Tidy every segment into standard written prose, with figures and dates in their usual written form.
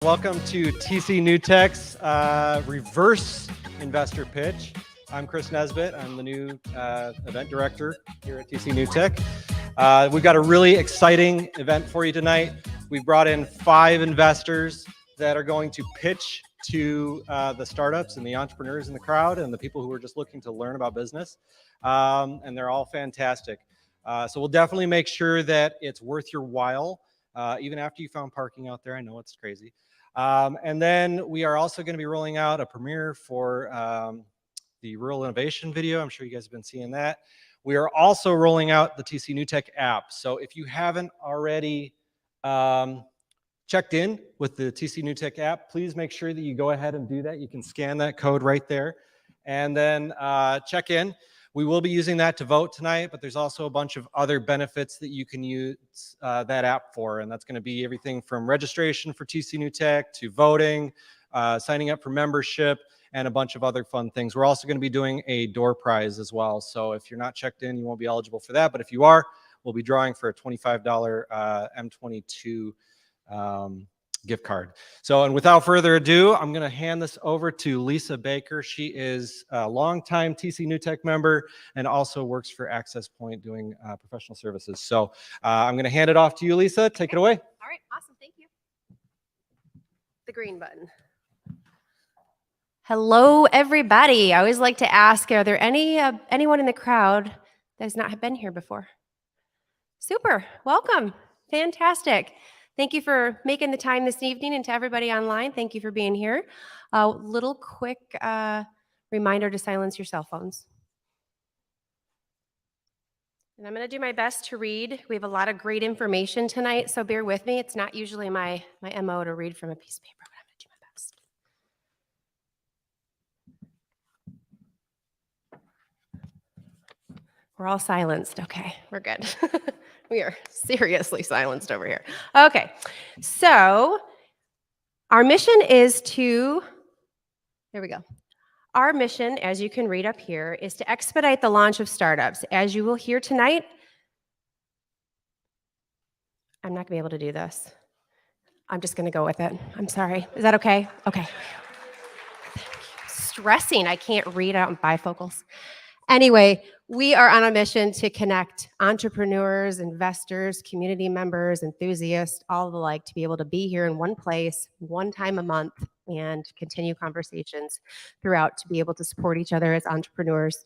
Welcome to TCNewTech's reverse investor pitch. I'm Chris Nesbitt. I'm the new event director here at TCNewTech. We've got a really exciting event for you tonight. We've brought in 5 investors that are going to pitch to the startups and the entrepreneurs in the crowd and the people who are just looking to learn about business. And they're all fantastic. So we'll definitely make sure that it's worth your while, even after you found parking out there. I know it's crazy. And then we are also going to be rolling out a premiere for the Rural Innovation video. I'm sure you guys have been seeing that. We are also rolling out the TCNewTech app. So if you haven't already checked in with the TCNewTech app, please make sure that you go ahead and do that. You can scan that code right there and then check in. We will be using that to vote tonight, but there's also a bunch of other benefits that you can use that app for, and that's going to be everything from registration for TCNewTech to voting, signing up for membership, and a bunch of other fun things. We're also going to be doing a door prize as well, so if you're not checked in, you won't be eligible for that, but if you are, we'll be drawing for a $25 M22 gift card. So, and without further ado, I'm going to hand this over to Lisa Baker. She is a longtime TCNewTech member and also works for Access Point doing professional services. So I'm going to hand it off to you, Lisa. Take it away. All right, awesome. Thank you. The green button. Hello, everybody. I always like to ask, are there anyone in the crowd that has not been here before? Super. Welcome. Fantastic. Thank you for making the time this evening, and to everybody online, thank you for being here. A little quick reminder to silence your cell phones. And I'm going to do my best to read. We have a lot of great information tonight, so bear with me. It's not usually my MO to read from a piece of paper, but I'm going to do my best. We're all silenced. Okay, we're good. We are seriously silenced over here. Okay, so our mission is to, there we go. Our mission, as you can read up here, is to expedite the launch of startups. As you will hear tonight, I'm not gonna be able to do this. I'm just gonna go with it. I'm sorry. Is that okay? Okay. Stressing, I can't read out in bifocals. Anyway, we are on a mission to connect entrepreneurs, investors, community members, enthusiasts, all the like, to be able to be here in one place, one time a month, and continue conversations throughout to be able to support each other as entrepreneurs.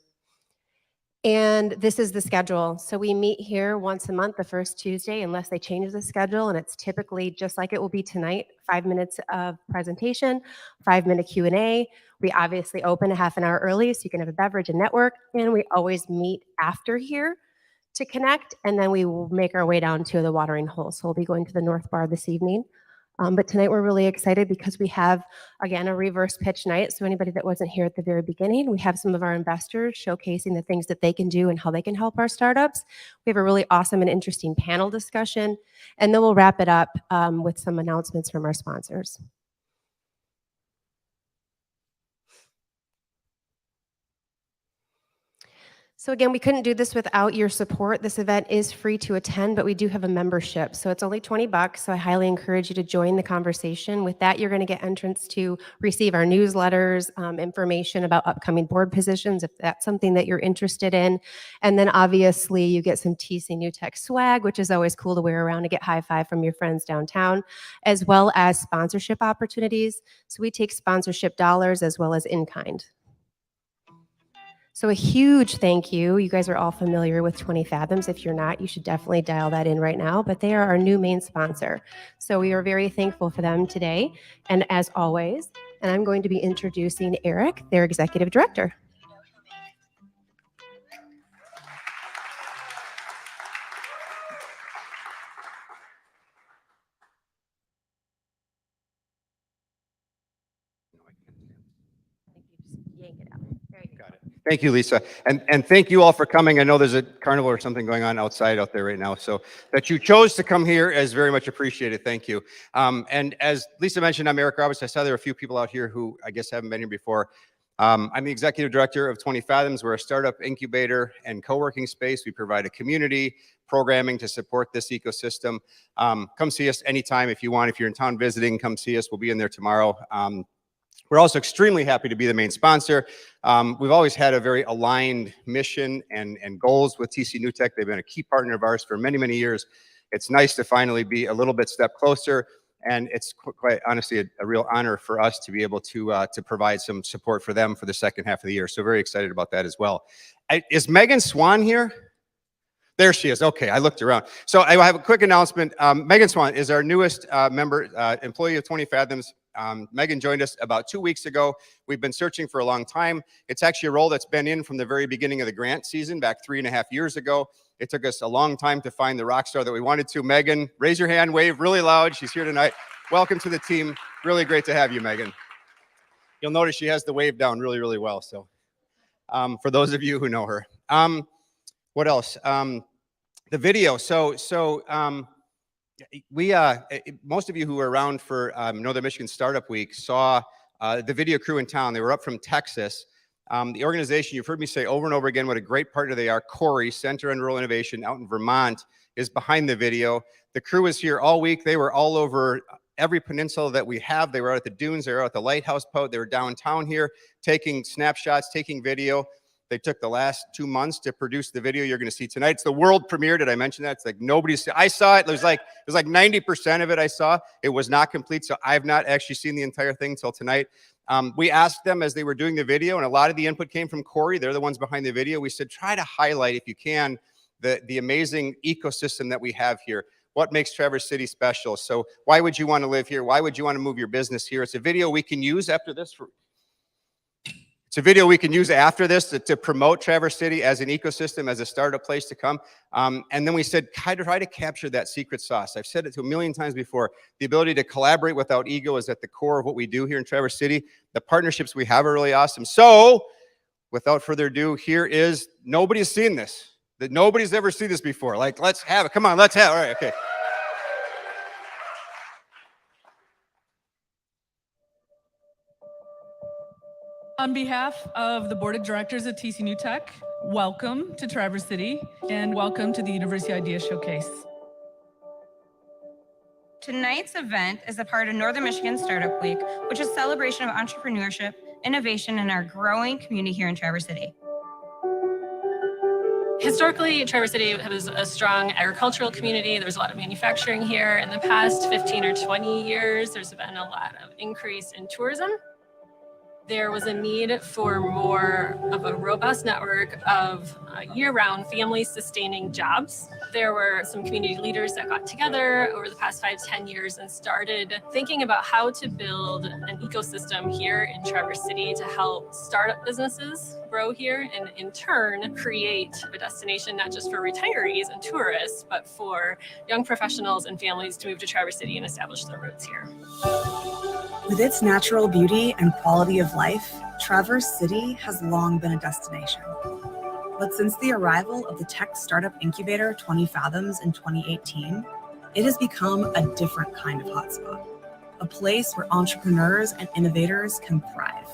And this is the schedule. So we meet here once a month, the first Tuesday, unless they change the schedule, and it's typically just like it will be tonight, 5 minutes of presentation, 5-minute Q&A. We obviously open a half an hour early so you can have a beverage and network, and we always meet after here to connect, and then we will make our way down to the watering hole. So we'll be going to the North Bar this evening. But tonight we're really excited because we have, again, a reverse pitch night. So anybody that wasn't here at the very beginning, we have some of our investors showcasing the things that they can do and how they can help our startups. We have a really awesome and interesting panel discussion, and then we'll wrap it up with some announcements from our sponsors. So again, we couldn't do this without your support. This event is free to attend, but we do have a membership. So it's only $20. So I highly encourage you to join the conversation. With that, you're going to get entrance to receive our newsletters, information about upcoming board positions, if that's something that you're interested in. And then obviously you get some TCNewTech swag, which is always cool to wear around to get high five from your friends downtown, as well as sponsorship opportunities. So we take sponsorship dollars as well as in kind. So a huge thank you. You guys are all familiar with 20 Fathoms. If you're not, you should definitely dial that in right now. But they are our new main sponsor. So we are very thankful for them today. And as always, and I'm going to be introducing Eric, their executive director. Thank you, Lisa. And thank you all for coming. I know there's a carnival or something going on outside out there right now. So that you chose to come here is very much appreciated. Thank you. And as Lisa mentioned, I'm Eric Roberts. I saw there are a few people out here who I guess haven't been here before. I'm the executive director of 20 Fathoms. We're a startup incubator and co-working space. We provide a community programming to support this ecosystem. Come see us anytime if you want. If you're in town visiting, come see us. We'll be in there tomorrow. We're also extremely happy to be the main sponsor. We've always had a very aligned mission and goals with TCNewTech. They've been a key partner of ours for many, many years. It's nice to finally be a little bit step closer. And it's quite honestly a real honor for us to be able to provide some support for them for the second half of the year. So very excited about that as well. Is Megan Swan here? There she is. Okay, I looked around. So I have a quick announcement. Megan Swan is our newest employee of 20 Fathoms. Megan joined us about 2 weeks ago. We've been searching for a long time. It's actually a role that's been in from the very beginning of the grant season back 3.5 years ago. It took us a long time to find the rock star that we wanted to. Megan, raise your hand, wave really loud. She's here tonight. Welcome to the team. Really great to have you, Megan. You'll notice she has the wave down really, really well. So for those of you who know her. What else? The video. Most of you who were around for Northern Michigan Startup Week saw the video crew in town. They were up from Texas. The organization, you've heard me say over and over again what a great partner they are. Corey, Center on Rural Innovation out in Vermont, is behind the video. The crew is here all week. They were all over every peninsula that we have. They were out at the dunes. They were out at the lighthouse boat. They were downtown here taking snapshots, taking video. They took the last 2 months to produce the video you're going to see tonight. It's the world premiere. Did I mention that? It's like nobody's. I saw it. It was like 90% of it I saw. It was not complete, so I've not actually seen the entire thing till tonight. We asked them as they were doing the video, and a lot of the input came from Corey. They're the ones behind the video. We said, try to highlight, if you can, the amazing ecosystem that we have here. What makes Traverse City special? So why would you want to live here? Why would you want to move your business here? It's a video we can use after this. It's a video we can use after this to promote Traverse City as an ecosystem, as a startup place to come. And then we said, try to capture that secret sauce. I've said it to a million times before. The ability to collaborate without ego is at the core of what we do here in Traverse City. The partnerships we have are really awesome. So without further ado, here is, nobody's seen this. Nobody's ever seen this before. Like, let's have it. Come on, let's have it. All right, okay. On behalf of the Board of Directors at TCNewTech, welcome to Traverse City and welcome to the University Idea Showcase. Tonight's event is a part of Northern Michigan Startup Week, which is a celebration of entrepreneurship, innovation, and our growing community here in Traverse City. Historically, Traverse City was a strong agricultural community. There was a lot of manufacturing here. In the past 15 or 20 years, there's been a lot of increase in tourism. There was a need for more of a robust network of year-round family-sustaining jobs. There were some community leaders that got together over the past 5-10 years and started thinking about how to build an ecosystem here in Traverse City to help startup businesses grow here and in turn create a destination not just for retirees and tourists, but for young professionals and families to move to Traverse City and establish their roots here. With its natural beauty and quality of life, Traverse City has long been a destination. But since the arrival of the tech startup incubator 20 Fathoms in 2018, it has become a different kind of hotspot, a place where entrepreneurs and innovators can thrive.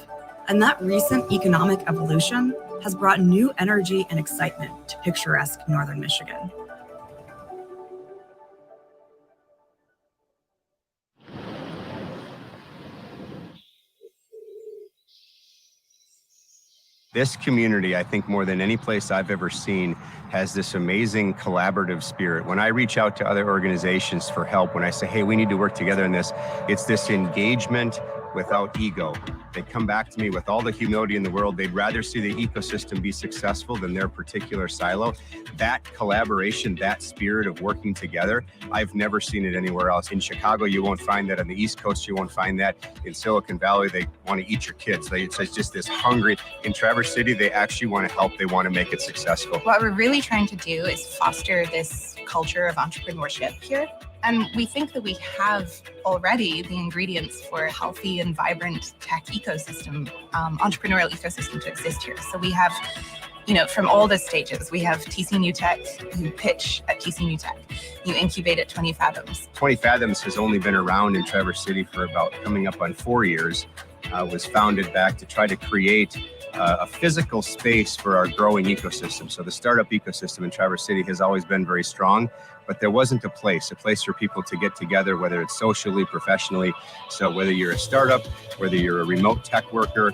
And that recent economic evolution has brought new energy and excitement to picturesque Northern Michigan. This community, I think more than any place I've ever seen, has this amazing collaborative spirit. When I reach out to other organizations for help, when I say, hey, we need to work together in this, it's this engagement without ego. They come back to me with all the humility in the world. They'd rather see the ecosystem be successful than their particular silo. That collaboration, that spirit of working together, I've never seen it anywhere else. In Chicago, you won't find that. On the East Coast, you won't find that. In Silicon Valley, they want to eat your kids. It's just this hungry. In Traverse City, they actually want to help. They want to make it successful. What we're really trying to do is foster this culture of entrepreneurship here. And we think that we have already the ingredients for a healthy and vibrant tech ecosystem, entrepreneurial ecosystem to exist here. So we have, from all the stages, we have TCNewTech, you pitch at TCNewTech, you incubate at 20 Fathoms. 20 Fathoms has only been around in Traverse City for about coming up on 4 years. was founded back to try to create a physical space for our growing ecosystem. So the startup ecosystem in Traverse City has always been very strong, but there wasn't a place for people to get together, whether it's socially, professionally. So whether you're a startup, whether you're a remote tech worker,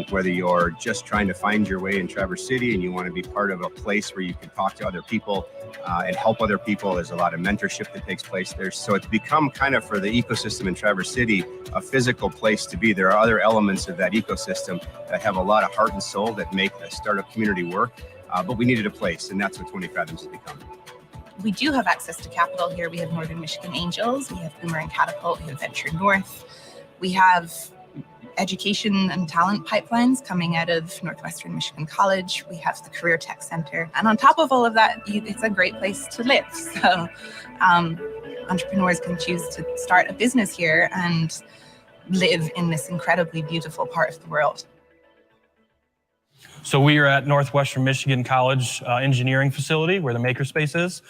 whether you're just trying to find your way in Traverse City and you want to be part of a place where you can talk to other people and help other people, there's a lot of mentorship that takes place there. So it's become kind of, for the ecosystem in Traverse City, a physical place to be. There are other elements of that ecosystem that have a lot of heart and soul that make the startup community work, but we needed a place, and that's what 20 Fathoms has become. We do have access to capital here. We have Northern Michigan Angels, we have Boomerang Catapult, we have Venture North. We have education and talent pipelines coming out of Northwestern Michigan College. We have the Career Tech Center. And on top of all of that, it's a great place to live. So entrepreneurs can choose to start a business here and live in this incredibly beautiful part of the world. So we are at Northwestern Michigan College engineering facility where the makerspace is.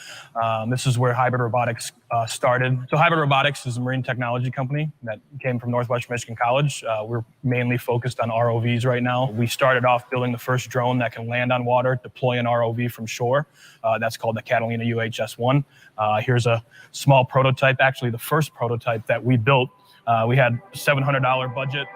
This is where Hybrid Robotics started. So Hybrid Robotics is a marine technology company that came from Northwestern Michigan College. We're mainly focused on ROVs right now. We started off building the first drone that can land on water, deploy an ROV from shore. That's called the Catalina UHS-1. Here's a small prototype, actually the first prototype that we built. We had a $700 budget.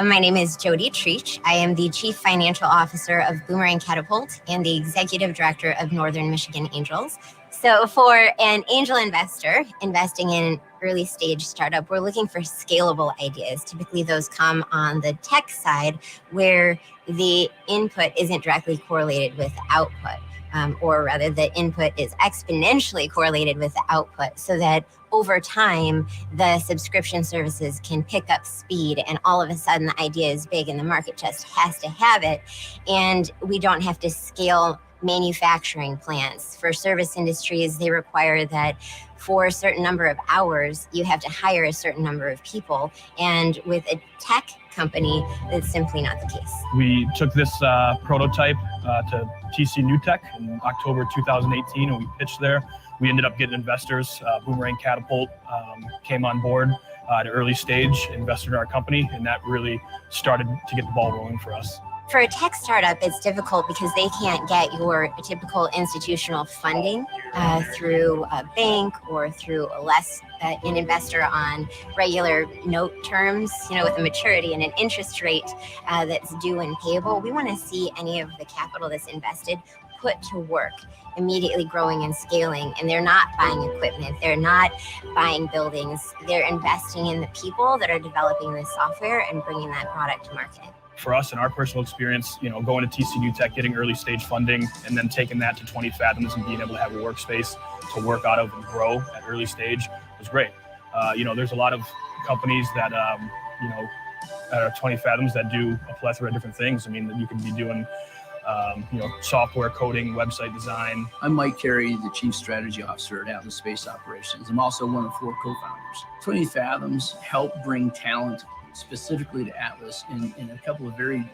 My name is Jody Treach. I am the Chief Financial Officer of Boomerang Catapult and the Executive Director of Northern Michigan Angels. So for an angel investor investing in an early stage startup, we're looking for scalable ideas. Typically those come on the tech side where the input isn't directly correlated with the output. Or rather the input is exponentially correlated with the output, so that over time, the subscription services can pick up speed and all of a sudden the idea is big and the market just has to have it. And we don't have to scale manufacturing plants. For service industries, they require that for a certain number of hours, you have to hire a certain number of people. And with a tech company, that's simply not the case. We took this prototype to TCNewTech in October 2018 and we pitched there. We ended up getting investors. Boomerang Catapult came on board at an early stage, invested in our company, and that really started to get the ball rolling for us. For a tech startup, it's difficult because they can't get your typical institutional funding through a bank or through an investor on regular note terms, with a maturity and an interest rate that's due and payable. We want to see any of the capital that's invested put to work, immediately growing and scaling. And they're not buying equipment, they're not buying buildings, they're investing in the people that are developing this software and bringing that product to market. For us, in our personal experience, going to TCNewTech, getting early stage funding, and then taking that to 20 Fathoms and being able to have a workspace to work out of and grow at early stage was great. There's a lot of companies that, at 20 Fathoms that do a plethora of different things. I mean, you can be doing, software coding, website design. I'm Mike Carey, the Chief Strategy Officer at Atlas Space Operations. I'm also one of 4 co-founders. 20 Fathoms helped bring talent specifically to Atlas in a couple of very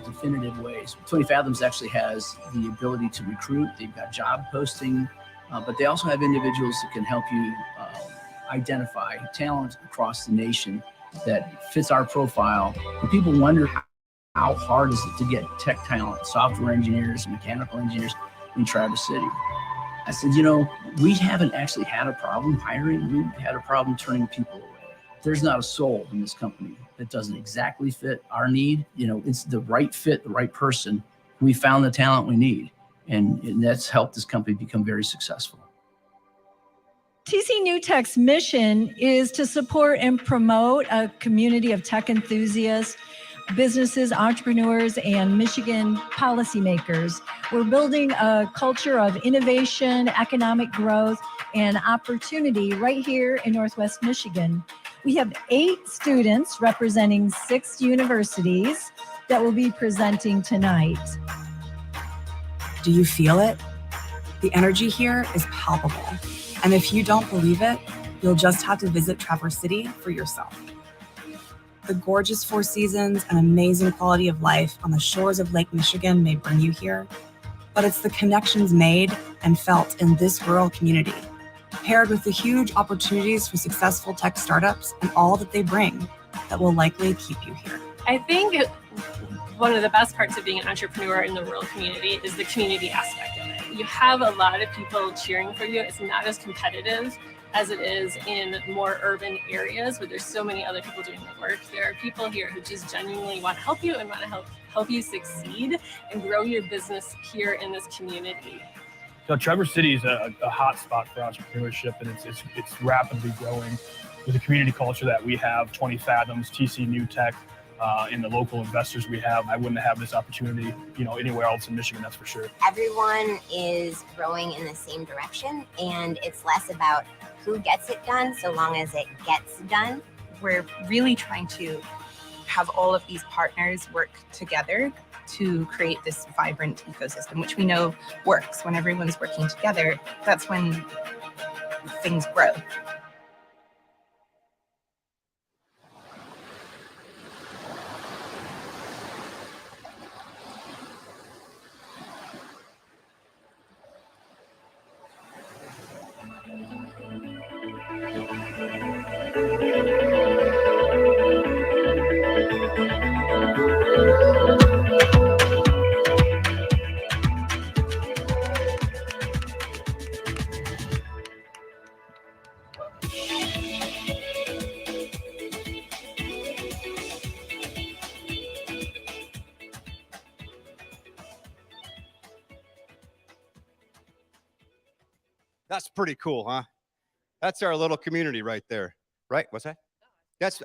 definitive ways. 20 Fathoms actually has the ability to recruit. They've got job posting, but they also have individuals that can help you identify talent across the nation that fits our profile. And people wonder how hard is it to get tech talent, software engineers, mechanical engineers in Traverse City. I said, we haven't actually had a problem hiring. We've had a problem turning people away. There's not a soul in this company that doesn't exactly fit our need. It's the right fit, the right person. We found the talent we need, and that's helped this company become very successful. TCNewTech's mission is to support and promote a community of tech enthusiasts, businesses, entrepreneurs, and Michigan policymakers. We're building a culture of innovation, economic growth, and opportunity right here in Northwest Michigan. We have 8 students representing 6 universities that will be presenting tonight. Do you feel it? The energy here is palpable. And if you don't believe it, you'll just have to visit Traverse City for yourself. The gorgeous 4 seasons and amazing quality of life on the shores of Lake Michigan may bring you here, but it's the connections made and felt in this rural community paired with the huge opportunities for successful tech startups and all that they bring that will likely keep you here. I think one of the best parts of being an entrepreneur in the rural community is the community aspect of it. You have a lot of people cheering for you. It's not as competitive as it is in more urban areas where there's so many other people doing the work. There are people here who just genuinely want to help you and want to help you succeed and grow your business here in this community. So Traverse City is a hot spot for entrepreneurship, and it's rapidly growing. With the community culture that we have, 20 Fathoms, TCNewTech, and the local investors we have, I wouldn't have this opportunity, anywhere else in Michigan, that's for sure. Everyone is growing in the same direction, and it's less about who gets it done, so long as it gets done. We're really trying to have all of these partners work together to create this vibrant ecosystem, which we know works. When everyone's working together, that's when things grow. That's pretty cool, huh? That's our little community right there. Right? What's that? That's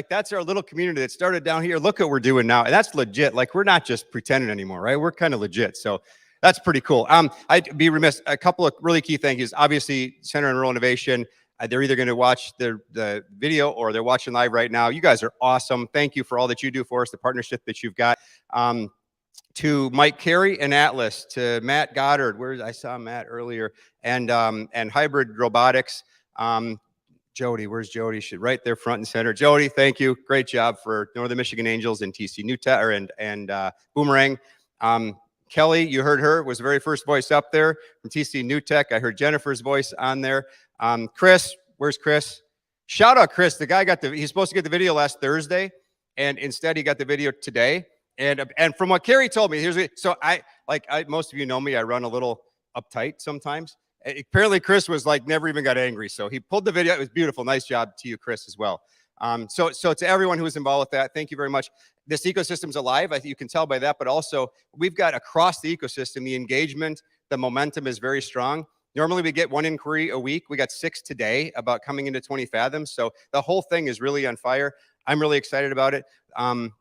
that's our little community that started down here. Look what we're doing now. And that's legit. Like, we're not just pretending anymore, right? We're kind of legit. So that's pretty cool. I'd be remiss. A couple of really key things. Obviously, Center on Rural Innovation. They're either going to watch the video or they're watching live right now. You guys are awesome. Thank you for all that you do for us, the partnership that you've got. To Mike Carey and Atlas, to Matt Goddard, I saw Matt earlier, and Hybrid Robotics. Jody, where's Jody? Right there, front and center. Jody, thank you. Great job for Northern Michigan Angels and TCNewTech and Boomerang. Kelly, you heard her, was the very first voice up there from TCNewTech. I heard Jennifer's voice on there. Chris, where's Chris? Shout out Chris. The guy he's supposed to get the video last Thursday, and instead he got the video today. And from what Carrie told me, most of you know me, I run a little uptight sometimes. Apparently Chris was never even got angry. So he pulled the video. It was beautiful. Nice job to you, Chris, as well. So to everyone who was involved with that, thank you very much. This ecosystem's alive. I think you can tell by that, but also we've got across the ecosystem, the engagement, the momentum is very strong. Normally we get one inquiry a week. We got 6 today about coming into 20 Fathoms. So the whole thing is really on fire. I'm really excited about it. And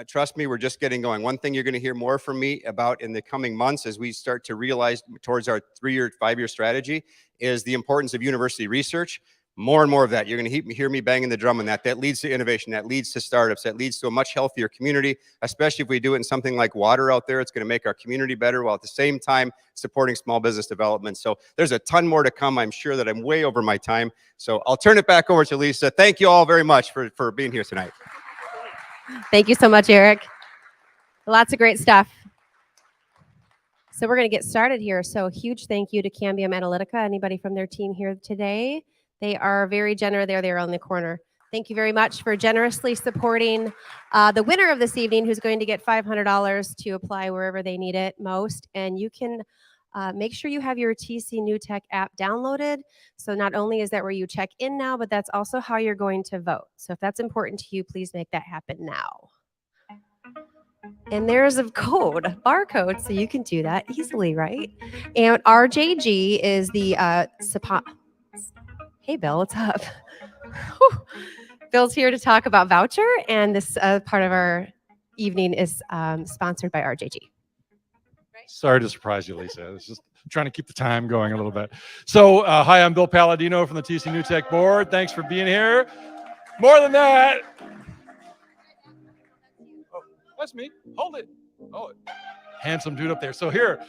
trust me, we're just getting going. One thing you're going to hear more from me about in the coming months as we start to realize towards our 3-year, 5-year strategy is the importance of university research. More and more of that. You're going to hear me banging the drum on that. That leads to innovation. That leads to startups. That leads to a much healthier community, especially if we do it in something like water out there. It's going to make our community better while at the same time supporting small business development. So there's a ton more to come. I'm sure that I'm way over my time. So I'll turn it back over to Lisa. Thank you all very much for being here tonight. Thank you so much, Eric. Lots of great stuff. So we're going to get started here. So a huge thank you to Cambium Analytica. Anybody from their team here today? They are very generous. They're on the corner. Thank you very much for generously supporting the winner of this evening, who's going to get $500 to apply wherever they need it most. And you can make sure you have your TCNewTech app downloaded. So not only is that where you check in now, but that's also how you're going to vote. So if that's important to you, please make that happen now. And there's a barcode, so you can do that easily, right? And RJG is the Hey, Bill, what's up? Bill's here to talk about voucher, and this part of our evening is sponsored by RJG. Sorry to surprise you, Lisa. I was just trying to keep the time going a little bit. So, hi, I'm Bill Palladino from the TCNewTech board. Thanks for being here. More than that. Oh, that's me. Hold it. Oh, handsome dude up there. So here,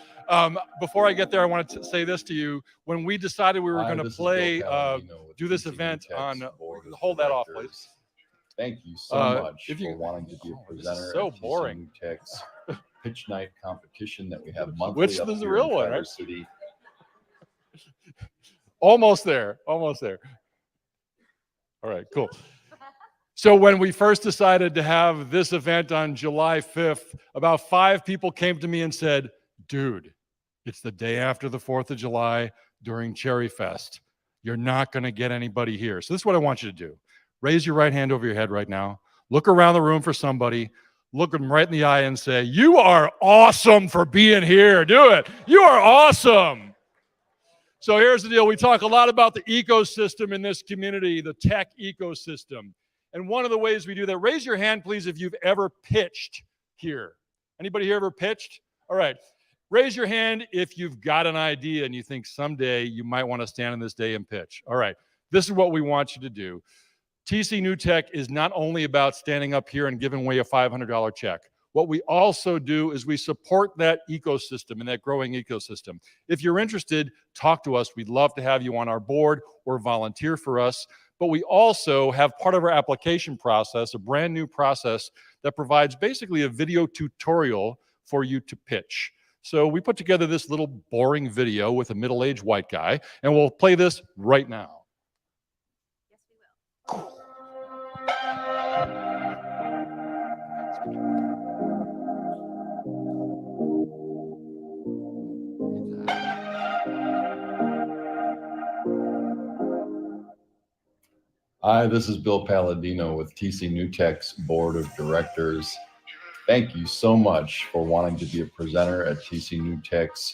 before I get there, I wanted to say this to you. When we decided we were going to play, do this event on, hold that off, please. Thank you so much for wanting to be a presenter. This is so boring. TCNewTech's pitch night competition that we have monthly. Which is the real one, right? City. Almost there. Almost there. All right, cool. So when we first decided to have this event on July 5th, about 5 people came to me and said, dude, it's the day after the 4th of July during Cherry Fest. You're not going to get anybody here. So this is what I want you to do. Raise your right hand over your head right now. Look around the room for somebody. Look them right in the eye and say, you are awesome for being here. Do it. You are awesome. So here's the deal. We talk a lot about the ecosystem in this community, the tech ecosystem. And one of the ways we do that, raise your hand, please, if you've ever pitched here. Anybody here ever pitched? All right. Raise your hand if you've got an idea and you think someday you might want to stand on this day and pitch. All right. This is what we want you to do. TCNewTech is not only about standing up here and giving away a $500 check. What we also do is we support that ecosystem and that growing ecosystem. If you're interested, talk to us. We'd love to have you on our board or volunteer for us. But we also have part of our application process, a brand new process that provides basically a video tutorial for you to pitch. So we put together this little boring video with a middle-aged white guy, and we'll play this right now. Yes, we will. Hi, this is Bill Palladino with TCNewTech's Board of Directors. Thank you so much for wanting to be a presenter at TCNewTech's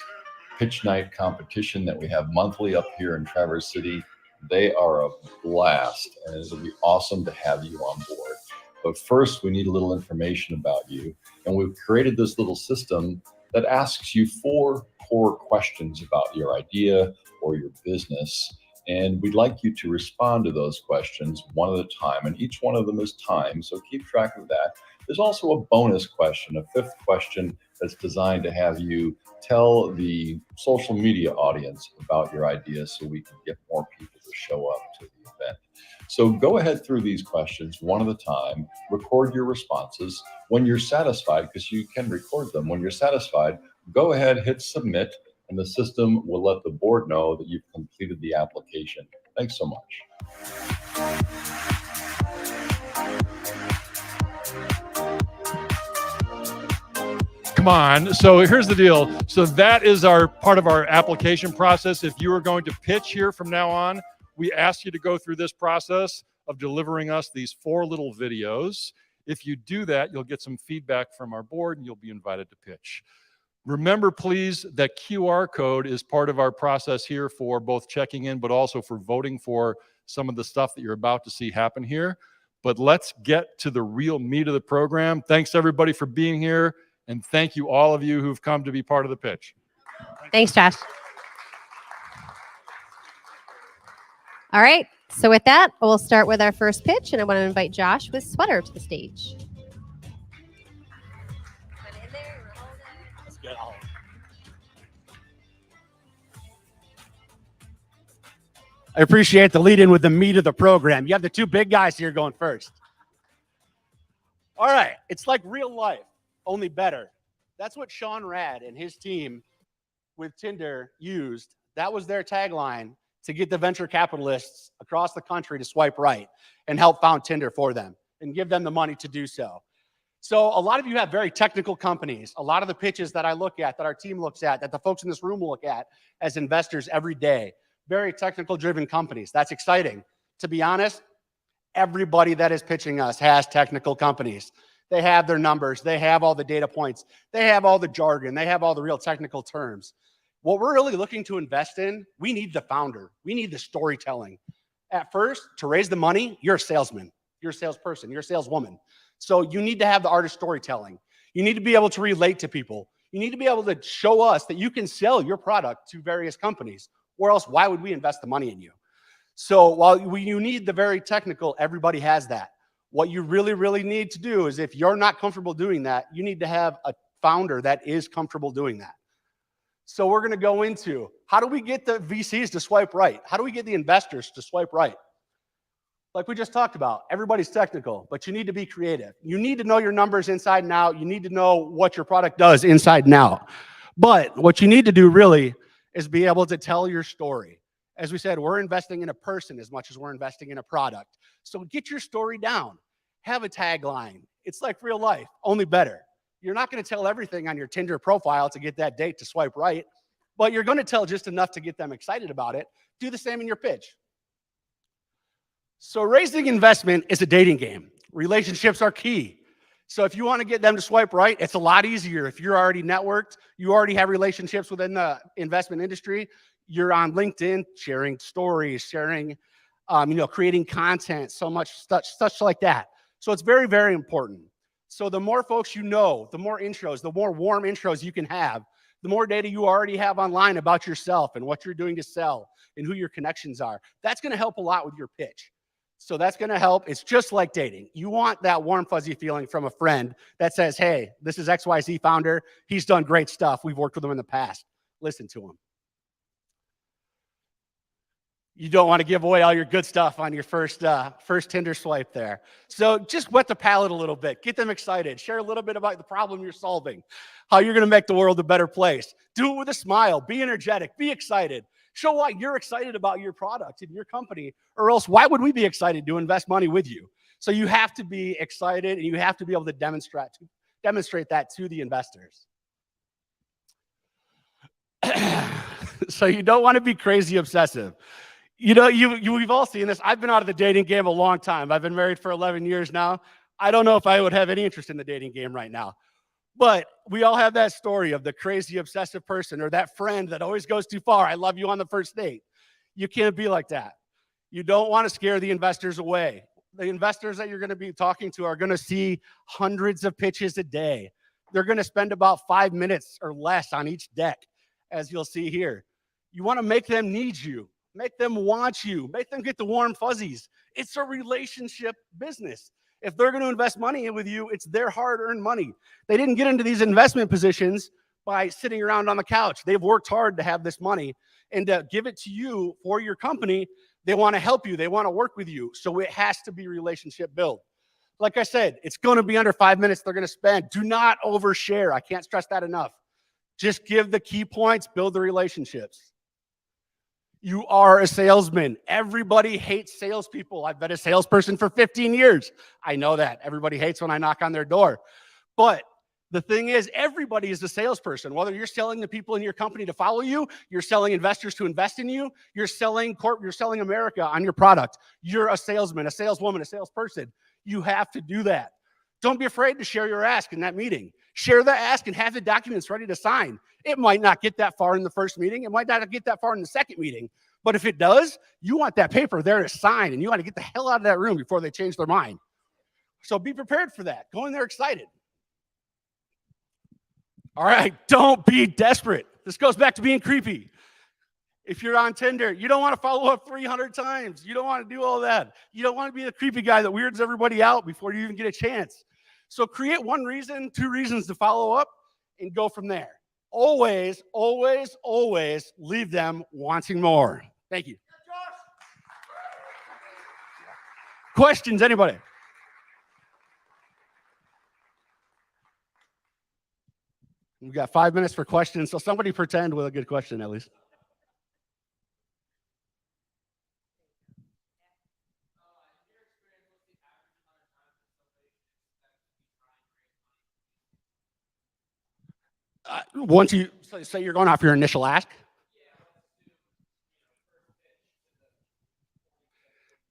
Pitch Night competition that we have monthly up here in Traverse City. They are a blast, and it'll be awesome to have you on board. But first, we need a little information about you, and we've created this little system that asks you 4 core questions about your idea or your business. And we'd like you to respond to those questions one at a time, and each one of them is timed, so keep track of that. There's also a bonus question, a 5th question that's designed to have you tell the social media audience about your idea so we can get more people to show up to the event. So go ahead through these questions one at a time, record your responses. When you're satisfied, because you can record them, when you're satisfied, go ahead, hit submit, and the system will let the board know that you've completed the application. Thanks so much. Come on. So here's the deal. So that is our part of our application process. If you are going to pitch here from now on, we ask you to go through this process of delivering us these 4 little videos. If you do that, you'll get some feedback from our board and you'll be invited to pitch. Remember, please, that QR code is part of our process here for both checking in, but also for voting for some of the stuff that you're about to see happen here. But let's get to the real meat of the program. Thanks, everybody, for being here. And thank you, all of you who've come to be part of the pitch. Thanks, Josh. All right. So with that, we'll start with our first pitch. And I want to invite Josh with Sweater to the stage. I appreciate the lead in with the meat of the program. You have the 2 big guys here going first. All right. It's like real life, only better. That's what Sean Rad and his team with Tinder used. That was their tagline to get the venture capitalists across the country to swipe right and help found Tinder for them and give them the money to do so. So a lot of you have very technical companies. A lot of the pitches that I look at, that our team looks at, that the folks in this room will look at as investors every day, very technical driven companies. That's exciting. To be honest, everybody that is pitching us has technical companies. They have their numbers. They have all the data points. They have all the jargon. They have all the real technical terms. What we're really looking to invest in, we need the founder. We need the storytelling. At first, to raise the money, you're a salesman. You're a salesperson. You're a saleswoman. So you need to have the art of storytelling. You need to be able to relate to people. You need to be able to show us that you can sell your product to various companies, or else why would we invest the money in you? So while you need the very technical, everybody has that. What you really, really need to do is, if you're not comfortable doing that, you need to have a founder that is comfortable doing that. So we're going to go into, how do we get the VCs to swipe right? How do we get the investors to swipe right? Like we just talked about, everybody's technical, but you need to be creative. You need to know your numbers inside and out. You need to know what your product does inside and out. But what you need to do really is be able to tell your story. As we said, we're investing in a person as much as we're investing in a product. So get your story down. Have a tagline. It's like real life, only better. You're not going to tell everything on your Tinder profile to get that date to swipe right, but you're going to tell just enough to get them excited about it. Do the same in your pitch. So raising investment is a dating game. Relationships are key. So if you want to get them to swipe right, it's a lot easier. If you're already networked, you already have relationships within the investment industry, you're on LinkedIn, sharing stories, sharing, creating content, such like that. So it's very, very important. So the more folks you know, the more intros, the more warm intros you can have, the more data you already have online about yourself and what you're doing to sell and who your connections are. That's going to help a lot with your pitch. So that's going to help. It's just like dating. You want that warm, fuzzy feeling from a friend that says, hey, this is XYZ founder. He's done great stuff. We've worked with him in the past. Listen to him. You don't want to give away all your good stuff on your first Tinder swipe there. So just wet the palate a little bit. Get them excited. Share a little bit about the problem you're solving, how you're going to make the world a better place. Do it with a smile. Be energetic. Be excited. Show why you're excited about your product and your company, or else why would we be excited to invest money with you? So you have to be excited, and you have to be able to demonstrate that to the investors. So you don't want to be crazy obsessive. We've all seen this. I've been out of the dating game a long time. I've been married for 11 years now. I don't know if I would have any interest in the dating game right now. But we all have that story of the crazy obsessive person or that friend that always goes too far. I love you on the first date. You can't be like that. You don't want to scare the investors away. The investors that you're going to be talking to are going to see hundreds of pitches a day. They're going to spend about 5 minutes or less on each deck, as you'll see here. You want to make them need you. Make them want you. Make them get the warm fuzzies. It's a relationship business. If they're going to invest money in with you, it's their hard-earned money. They didn't get into these investment positions by sitting around on the couch. They've worked hard to have this money and to give it to you for your company. They want to help you. They want to work with you. So it has to be relationship build. Like I said, it's going to be under 5 minutes they're going to spend. Do not overshare. I can't stress that enough. Just give the key points, build the relationships. You are a salesman. Everybody hates salespeople. I've been a salesperson for 15 years. I know that. Everybody hates when I knock on their door. But the thing is, everybody is a salesperson. Whether you're selling the people in your company to follow you, you're selling investors to invest in you, you're selling America on your product. You're a salesman, a saleswoman, a salesperson. You have to do that. Don't be afraid to share your ask in that meeting. Share the ask and have the documents ready to sign. It might not get that far in the first meeting. It might not get that far in the second meeting. But if it does, you want that paper there to sign, and you want to get the hell out of that room before they change their mind. So be prepared for that. Go in there excited. All right, don't be desperate. This goes back to being creepy. If you're on Tinder, you don't want to follow up 300 times. You don't want to do all that. You don't want to be the creepy guy that weirds everybody out before you even get a chance. So create 1 reason, 2 reasons to follow up, and go from there. Always, always, always leave them wanting more. Thank you. Questions, anybody? We've got 5 minutes for questions, so somebody pretend with a good question at least. Once you say you're going off your initial ask.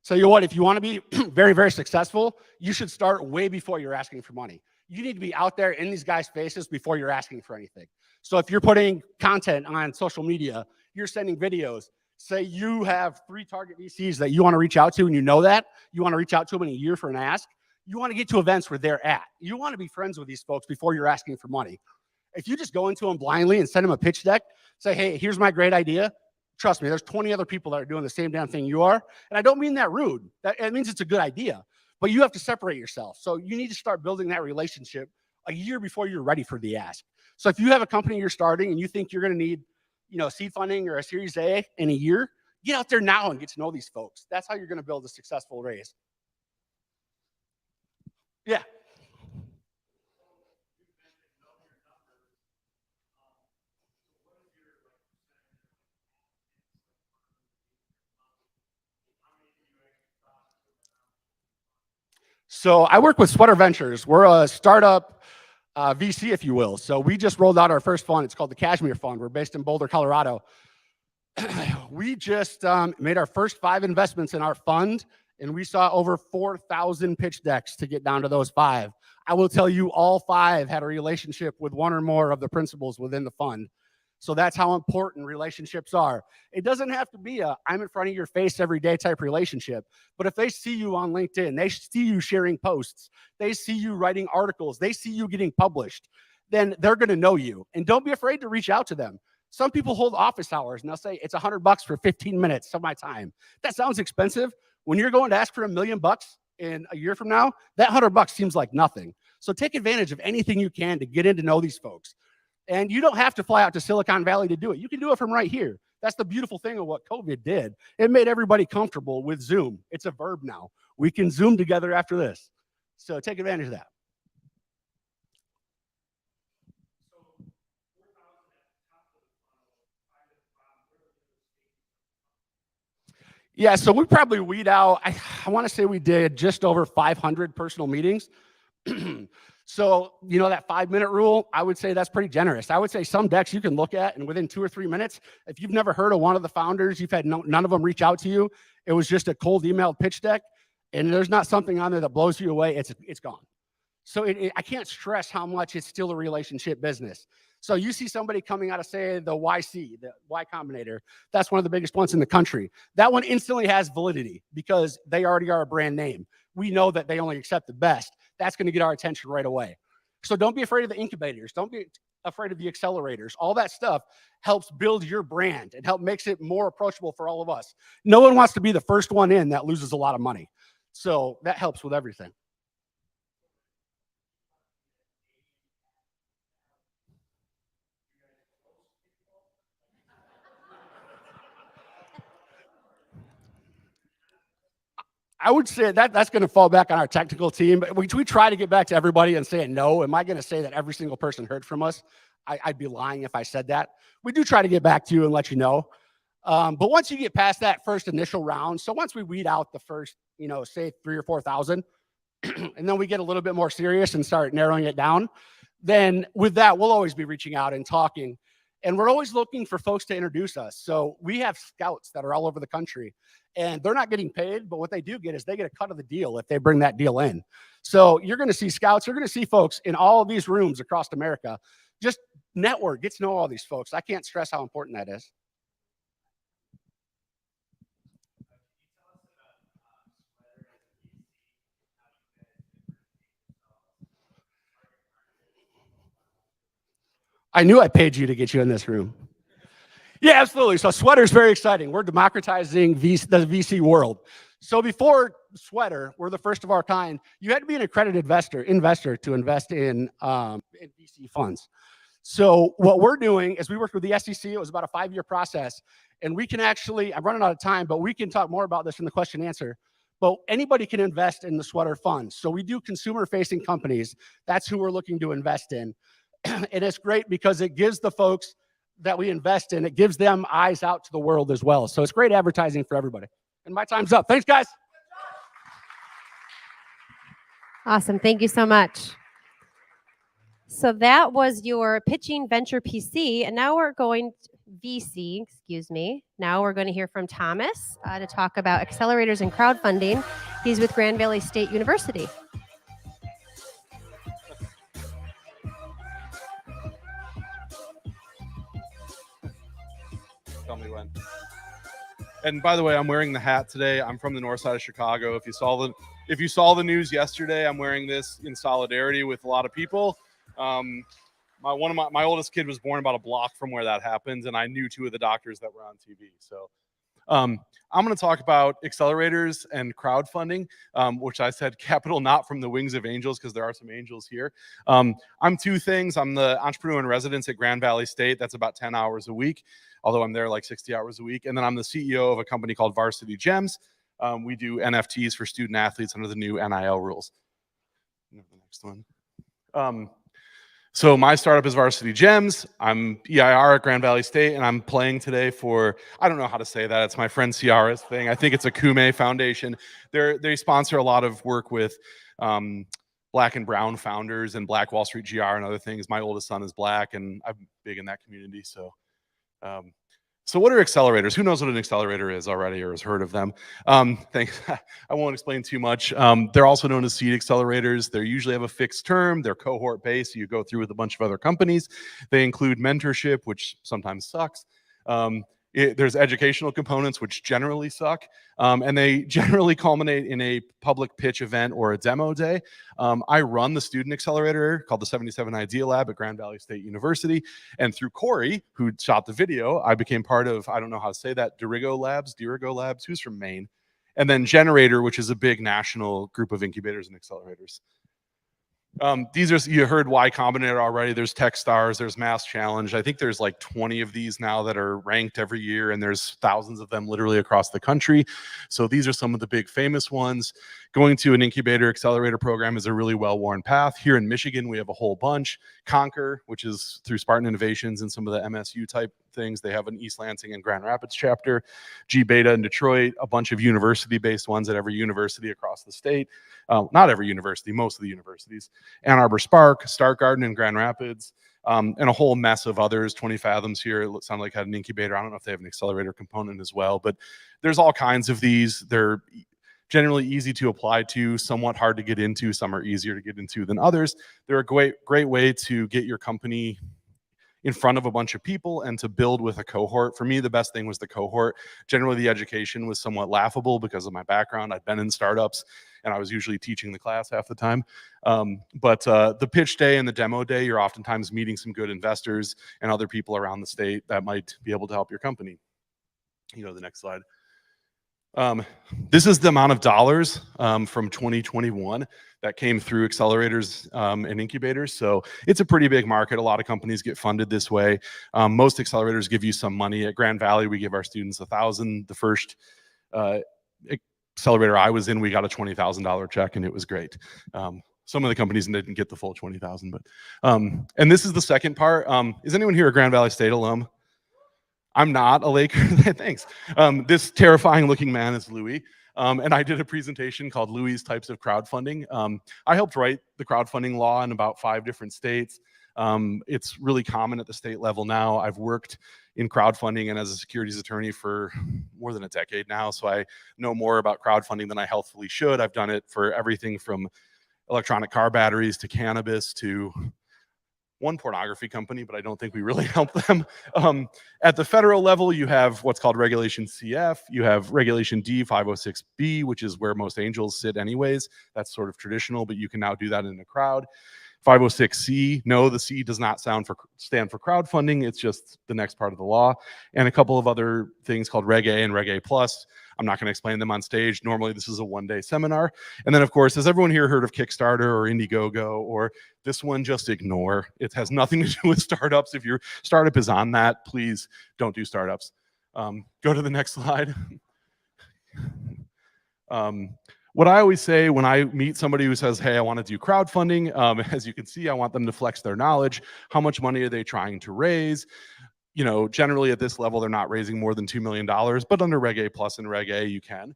So you know what, if you want to be very, very successful, you should start way before you're asking for money. You need to be out there in these guys' faces before you're asking for anything. So if you're putting content on social media, you're sending videos, say you have 3 target VCs that you want to reach out to, and you know that, you want to reach out to them in a year for an ask, you want to get to events where they're at. You want to be friends with these folks before you're asking for money. If you just go into them blindly and send them a pitch deck, say, hey, here's my great idea. Trust me, there's 20 other people that are doing the same damn thing you are. And I don't mean that rude. It means it's a good idea. But you have to separate yourself. So you need to start building that relationship a year before you're ready for the ask. So if you have a company you're starting and you think you're going to need, seed funding or a Series A in a year, get out there now and get to know these folks. That's how you're going to build a successful raise. Yeah. So I work with Sweater Ventures. We're a startup VC, if you will. So we just rolled out our first fund. It's called the Cashmere Fund. We're based in Boulder, Colorado. We just made our first 5 investments in our fund, and we saw over 4,000 pitch decks to get down to those 5. I will tell you, all 5 had a relationship with one or more of the principals within the fund. So that's how important relationships are. It doesn't have to be a I'm in front of your face every day type relationship. But if they see you on LinkedIn, they see you sharing posts, they see you writing articles, they see you getting published, then they're going to know you. And don't be afraid to reach out to them. Some people hold office hours and they'll say it's $100 for 15 minutes of my time. That sounds expensive. When you're going to ask for $1 million in a year from now, that $100 seems like nothing. So take advantage of anything you can to get in to know these folks. And you don't have to fly out to Silicon Valley to do it. You can do it from right here. That's the beautiful thing of what COVID did. It made everybody comfortable with Zoom. It's a verb now. We can Zoom together after this. So take advantage of that. Yeah, so we probably weed out, I want to say we did just over 500 personal meetings. So, you know, that 5-minute rule, I would say that's pretty generous. I would say some decks you can look at, and within 2 or 3 minutes, if you've never heard of one of the founders, you've had none of them reach out to you, it was just a cold emailed pitch deck, and there's not something on there that blows you away, it's gone. So I can't stress how much it's still a relationship business. So you see somebody coming out of, say, the YC, the Y Combinator, that's one of the biggest ones in the country. That one instantly has validity because they already are a brand name. We know that they only accept the best. That's going to get our attention right away. So don't be afraid of the incubators. Don't be afraid of the accelerators. All that stuff helps build your brand and makes it more approachable for all of us. No one wants to be the first one in that loses a lot of money. So that helps with everything. I would say that's going to fall back on our technical team. But we try to get back to everybody and say no. Am I going to say that every single person heard from us? I'd be lying if I said that. We do try to get back to you and let you know. But once you get past that first initial round, so once we weed out the first, you know, say 3,000 or 4,000, and then we get a little bit more serious and start narrowing it down, then with that, we'll always be reaching out and talking. And we're always looking for folks to introduce us. So we have scouts that are all over the country. And they're not getting paid, but what they do get is they get a cut of the deal if they bring that deal in. So you're going to see scouts, you're going to see folks in all of these rooms across America. Just network, get to know all these folks. I can't stress how important that is. I knew I paid you to get you in this room. Yeah, absolutely. So Sweater is very exciting. We're democratizing the VC world. So before Sweater, we're the first of our kind. You had to be an accredited investor to invest in VC funds. So what we're doing is we worked with the SEC. It was about a 5-year process. And we can actually, I'm running out of time, but we can talk more about this in the question and answer. But anybody can invest in the Sweater fund. So we do consumer-facing companies. That's who we're looking to invest in. And it's great because it gives the folks that we invest in, it gives them eyes out to the world as well. So it's great advertising for everybody. And my time's up. Thanks, guys. Awesome. Thank you so much. So that was your pitching venture PC. And now we're going to VC, excuse me. Now we're going to hear from Thomas to talk about accelerators and crowdfunding. He's with Grand Valley State University. Tell me when. And by the way, I'm wearing the hat today. I'm from the north side of Chicago. If you saw the news yesterday, I'm wearing this in solidarity with a lot of people. My oldest kid was born about a block from where that happened, and I knew 2 of the doctors that were on TV. So I'm going to talk about accelerators and crowdfunding, which I said capital not from the wings of angels because there are some angels here. I'm 2 things. I'm the entrepreneur in residence at Grand Valley State. That's about 10 hours a week, although I'm there like 60 hours a week. And then I'm the CEO of a company called Varsity Gems. We do NFTs for student athletes under the new NIL rules. The next one. So my startup is Varsity Gems. I'm EIR at Grand Valley State, and I'm playing today for, I don't know how to say that. It's my friend Ciara's thing. I think it's a Kume Foundation. They sponsor a lot of work with Black and brown founders and Black Wall Street GR and other things. My oldest son is Black, and I'm big in that community. So what are accelerators? Who knows what an accelerator is already or has heard of them? Thanks. I won't explain too much. They're also known as seed accelerators. They usually have a fixed term. They're cohort based. So you go through with a bunch of other companies. They include mentorship, which sometimes sucks. There's educational components, which generally suck. And they generally culminate in a public pitch event or a demo day. I run the student accelerator called the 77 Idea Lab at Grand Valley State University. And through Corey, who shot the video, I became part of, I don't know how to say that, Dirigo Labs, who's from Maine. And then Generator, which is a big national group of incubators and accelerators. These are, you heard Y Combinator already. There's Techstars, there's Mass Challenge. I think there's like 20 of these now that are ranked every year, and there's thousands of them literally across the country. So these are some of the big famous ones. Going to an incubator accelerator program is a really well-worn path. Here in Michigan, we have a whole bunch. Conquer, which is through Spartan Innovations and some of the MSU type things. They have an East Lansing and Grand Rapids chapter. G Beta in Detroit, a bunch of university-based ones at every university across the state. Not every university, most of the universities. Ann Arbor Spark, Stark Garden in Grand Rapids, and a whole mess of others. 20 Fathoms here, it sounded like had an incubator. I don't know if they have an accelerator component as well, but there's all kinds of these. They're generally easy to apply to, somewhat hard to get into. Some are easier to get into than others. They're a great way to get your company in front of a bunch of people and to build with a cohort. For me, the best thing was the cohort. Generally, the education was somewhat laughable because of my background. I'd been in startups and I was usually teaching the class half the time. But the pitch day and the demo day, you're oftentimes meeting some good investors and other people around the state that might be able to help your company. You know, the next slide. This is the amount of dollars from 2021 that came through accelerators and incubators. So it's a pretty big market. A lot of companies get funded this way. Most accelerators give you some money. At Grand Valley, we give our students $1,000. The first accelerator I was in, we got a $20,000 check, and it was great. Some of the companies didn't get the full 20,000, but and this is the second part. Is anyone here a Grand Valley State alum? I'm not a Laker. Thanks. This terrifying looking man is Louis. And I did a presentation called Louis' Types of Crowdfunding. I helped write the crowdfunding law in about 5 different states. It's really common at the state level now. I've worked in crowdfunding and as a securities attorney for more than a decade now. So I know more about crowdfunding than I healthfully should. I've done it for everything from electronic car batteries to cannabis to one pornography company, but I don't think we really help them. At the federal level, you have what's called Regulation CF. You have Regulation D 506B, which is where most angels sit anyways. That's sort of traditional, but you can now do that in a crowd. 506C, no, the C does not stand for crowdfunding. It's just the next part of the law. And a couple of other things called Reg A and Reg A Plus. I'm not going to explain them on stage. Normally, this is a one-day seminar. And then, of course, has everyone here heard of Kickstarter or Indiegogo or this one? Just ignore. It has nothing to do with startups. If your startup is on that, please don't do startups. Go to the next slide. What I always say when I meet somebody who says, hey, I want to do crowdfunding, as you can see, I want them to flex their knowledge. How much money are they trying to raise? You know, generally at this level, they're not raising more than $2 million, but under Reg A Plus and Reg A, you can.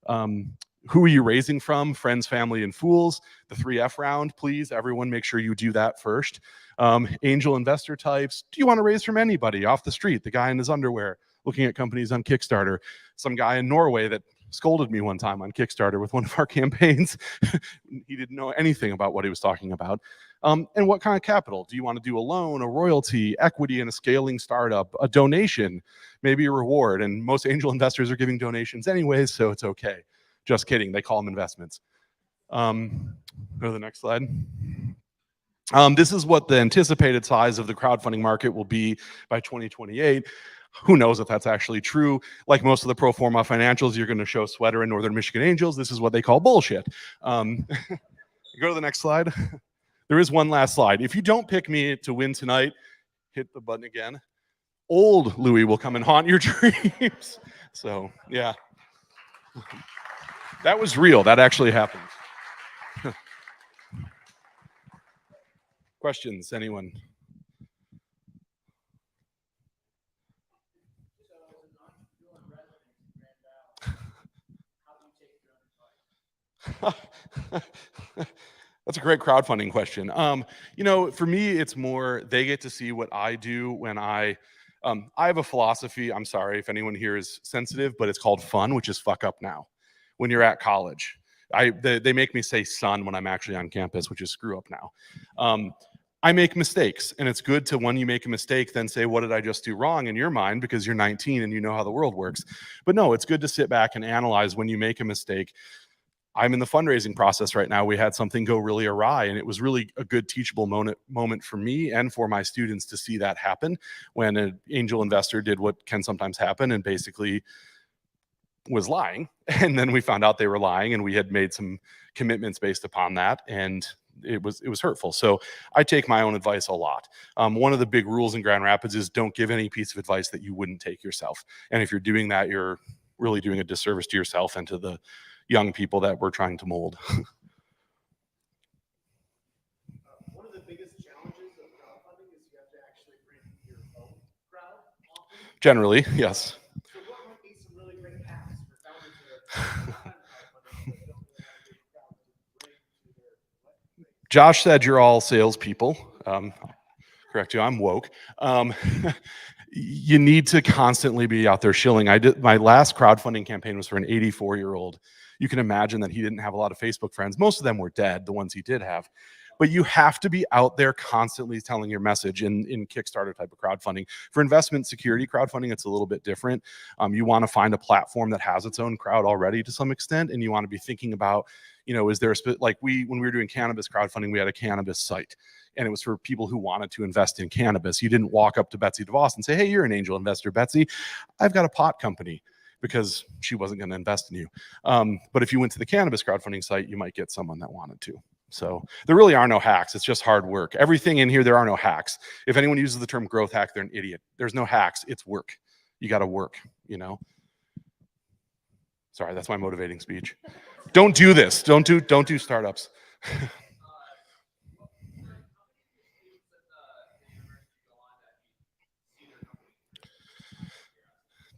Who are you raising from? Friends, family, and fools. The 3F round, please. Everyone make sure you do that first. Angel investor types. Do you want to raise from anybody off the street? The guy in his underwear looking at companies on Kickstarter. Some guy in Norway that scolded me one time on Kickstarter with one of our campaigns. He didn't know anything about what he was talking about. And what kind of capital? Do you want to do a loan, a royalty, equity in a scaling startup, a donation, maybe a reward? And most angel investors are giving donations anyways, so it's okay. Just kidding, they call them investments. Go to the next slide. This is what the anticipated size of the crowdfunding market will be by 2028. Who knows if that's actually true? Like most of the pro forma financials, you're going to show sweater and Northern Michigan Angels. This is what they call bullshit. Go to the next slide. There is one last slide. If you don't pick me to win tonight, hit the button again. Old Louis will come and haunt your dreams. So, yeah. That was real. That actually happened. Questions, anyone? That's a great crowdfunding question. For me, it's more they get to see what I do when I have a philosophy. I'm sorry if anyone here is sensitive, but it's called fun, which is fuck up now. When you're at college, they make me say son when I'm actually on campus, which is screw up now. I make mistakes, and it's good to, when you make a mistake, then say, what did I just do wrong in your mind, because you're 19 and you know how the world works. But no, it's good to sit back and analyze when you make a mistake. I'm in the fundraising process right now. We had something go really awry, and it was really a good teachable moment for me and for my students to see that happen when an angel investor did what can sometimes happen and basically was lying. And then we found out they were lying, and we had made some commitments based upon that, and it was hurtful. So I take my own advice a lot. One of the big rules in Grand Rapids is don't give any piece of advice that you wouldn't take yourself. And if you're doing that, you're really doing a disservice to yourself and to the young people that we're trying to mold. One of the biggest challenges of crowdfunding is you have to actually bring your own crowd often. Generally, yes. So what might be some really great hacks for founders that are crowdfunding but don't really have a big crowd to bring to their Josh said you're all salespeople. Correct you, I'm woke. You need to constantly be out there shilling. My last crowdfunding campaign was for an 84-year-old. You can imagine that he didn't have a lot of Facebook friends. Most of them were dead, the ones he did have. But you have to be out there constantly telling your message in Kickstarter type of crowdfunding. For investment security crowdfunding, it's a little bit different. You want to find a platform that has its own crowd already to some extent, and you want to be thinking about, is there when we were doing cannabis crowdfunding, we had a cannabis site, and it was for people who wanted to invest in cannabis. You didn't walk up to Betsy DeVos and say, hey, you're an angel investor, Betsy. I've got a pot company, because she wasn't going to invest in you. But if you went to the cannabis crowdfunding site, you might get someone that wanted to. So there really are no hacks. It's just hard work. Everything in here, there are no hacks. If anyone uses the term growth hack, they're an idiot. There's no hacks. It's work. You got to work, Sorry, that's my motivating speech. Don't do this. Don't do startups.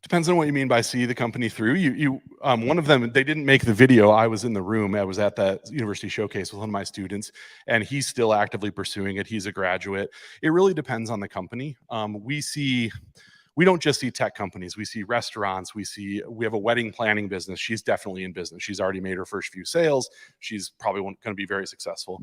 Depends on what you mean by see the company through. One of them, they didn't make the video. I was in the room. I was at that university showcase with one of my students, and he's still actively pursuing it. He's a graduate. It really depends on the company. We don't just see tech companies. We see restaurants. We have a wedding planning business. She's definitely in business. She's already made her first few sales. She's probably going to be very successful.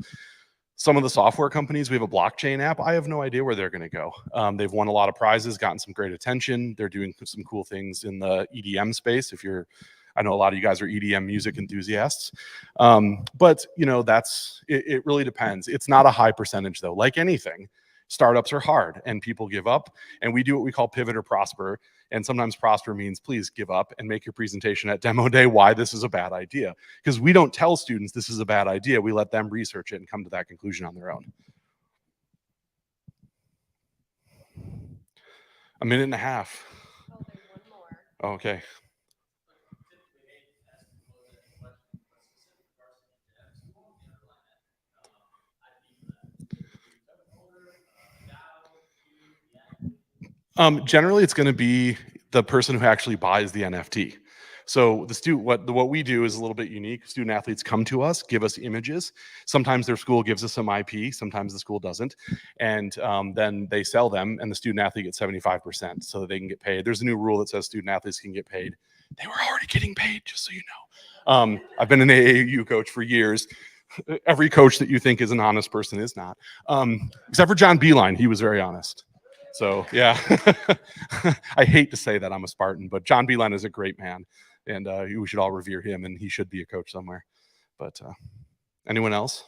Some of the software companies, we have a blockchain app. I have no idea where they're going to go. They've won a lot of prizes, gotten some great attention. They're doing some cool things in the EDM space. I know a lot of you guys are EDM music enthusiasts. But it really depends. It's not a high percentage though. Like anything, startups are hard and people give up, and we do what we call pivot or prosper. And sometimes prosper means please give up and make your presentation at demo day why this is a bad idea. Because we don't tell students this is a bad idea. We let them research it and come to that conclusion on their own. A minute and a half. Oh, there's one more. Okay. Generally, it's going to be the person who actually buys the NFT. So what we do is a little bit unique. Student athletes come to us, give us images. Sometimes their school gives us some IP. Sometimes the school doesn't. And then they sell them, and the student athlete gets 75% so that they can get paid. There's a new rule that says student athletes can get paid. They were already getting paid, just so you know. I've been an AAU coach for years. Every coach that you think is an honest person is not. Except for John Beeline. He was very honest. So, yeah. I hate to say that I'm a Spartan, but John Beeline is a great man. And we should all revere him, and he should be a coach somewhere. But anyone else?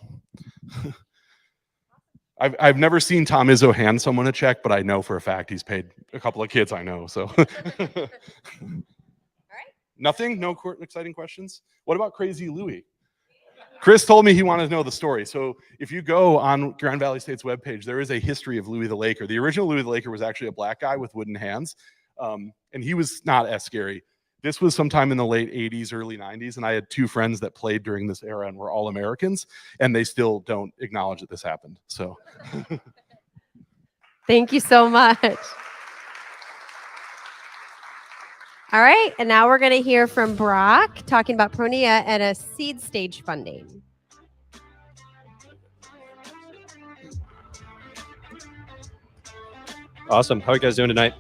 I've never seen Tom Izzo hand someone a check, but I know for a fact he's paid a couple of kids I know. So, All right. Nothing? No exciting questions? What about Crazy Louie? Chris told me he wanted to know the story. So if you go on Grand Valley State's webpage, there is a history of Louie the Laker. The original Louie the Laker was actually a black guy with wooden hands, and he was not as scary. This was sometime in the late 80s, early 90s, and I had two friends that played during this era and were all Americans, and they still don't acknowledge that this happened. So Thank you so much. All right, and now we're going to hear from Brock talking about Pronia and a seed stage funding. Awesome. How are you guys doing tonight?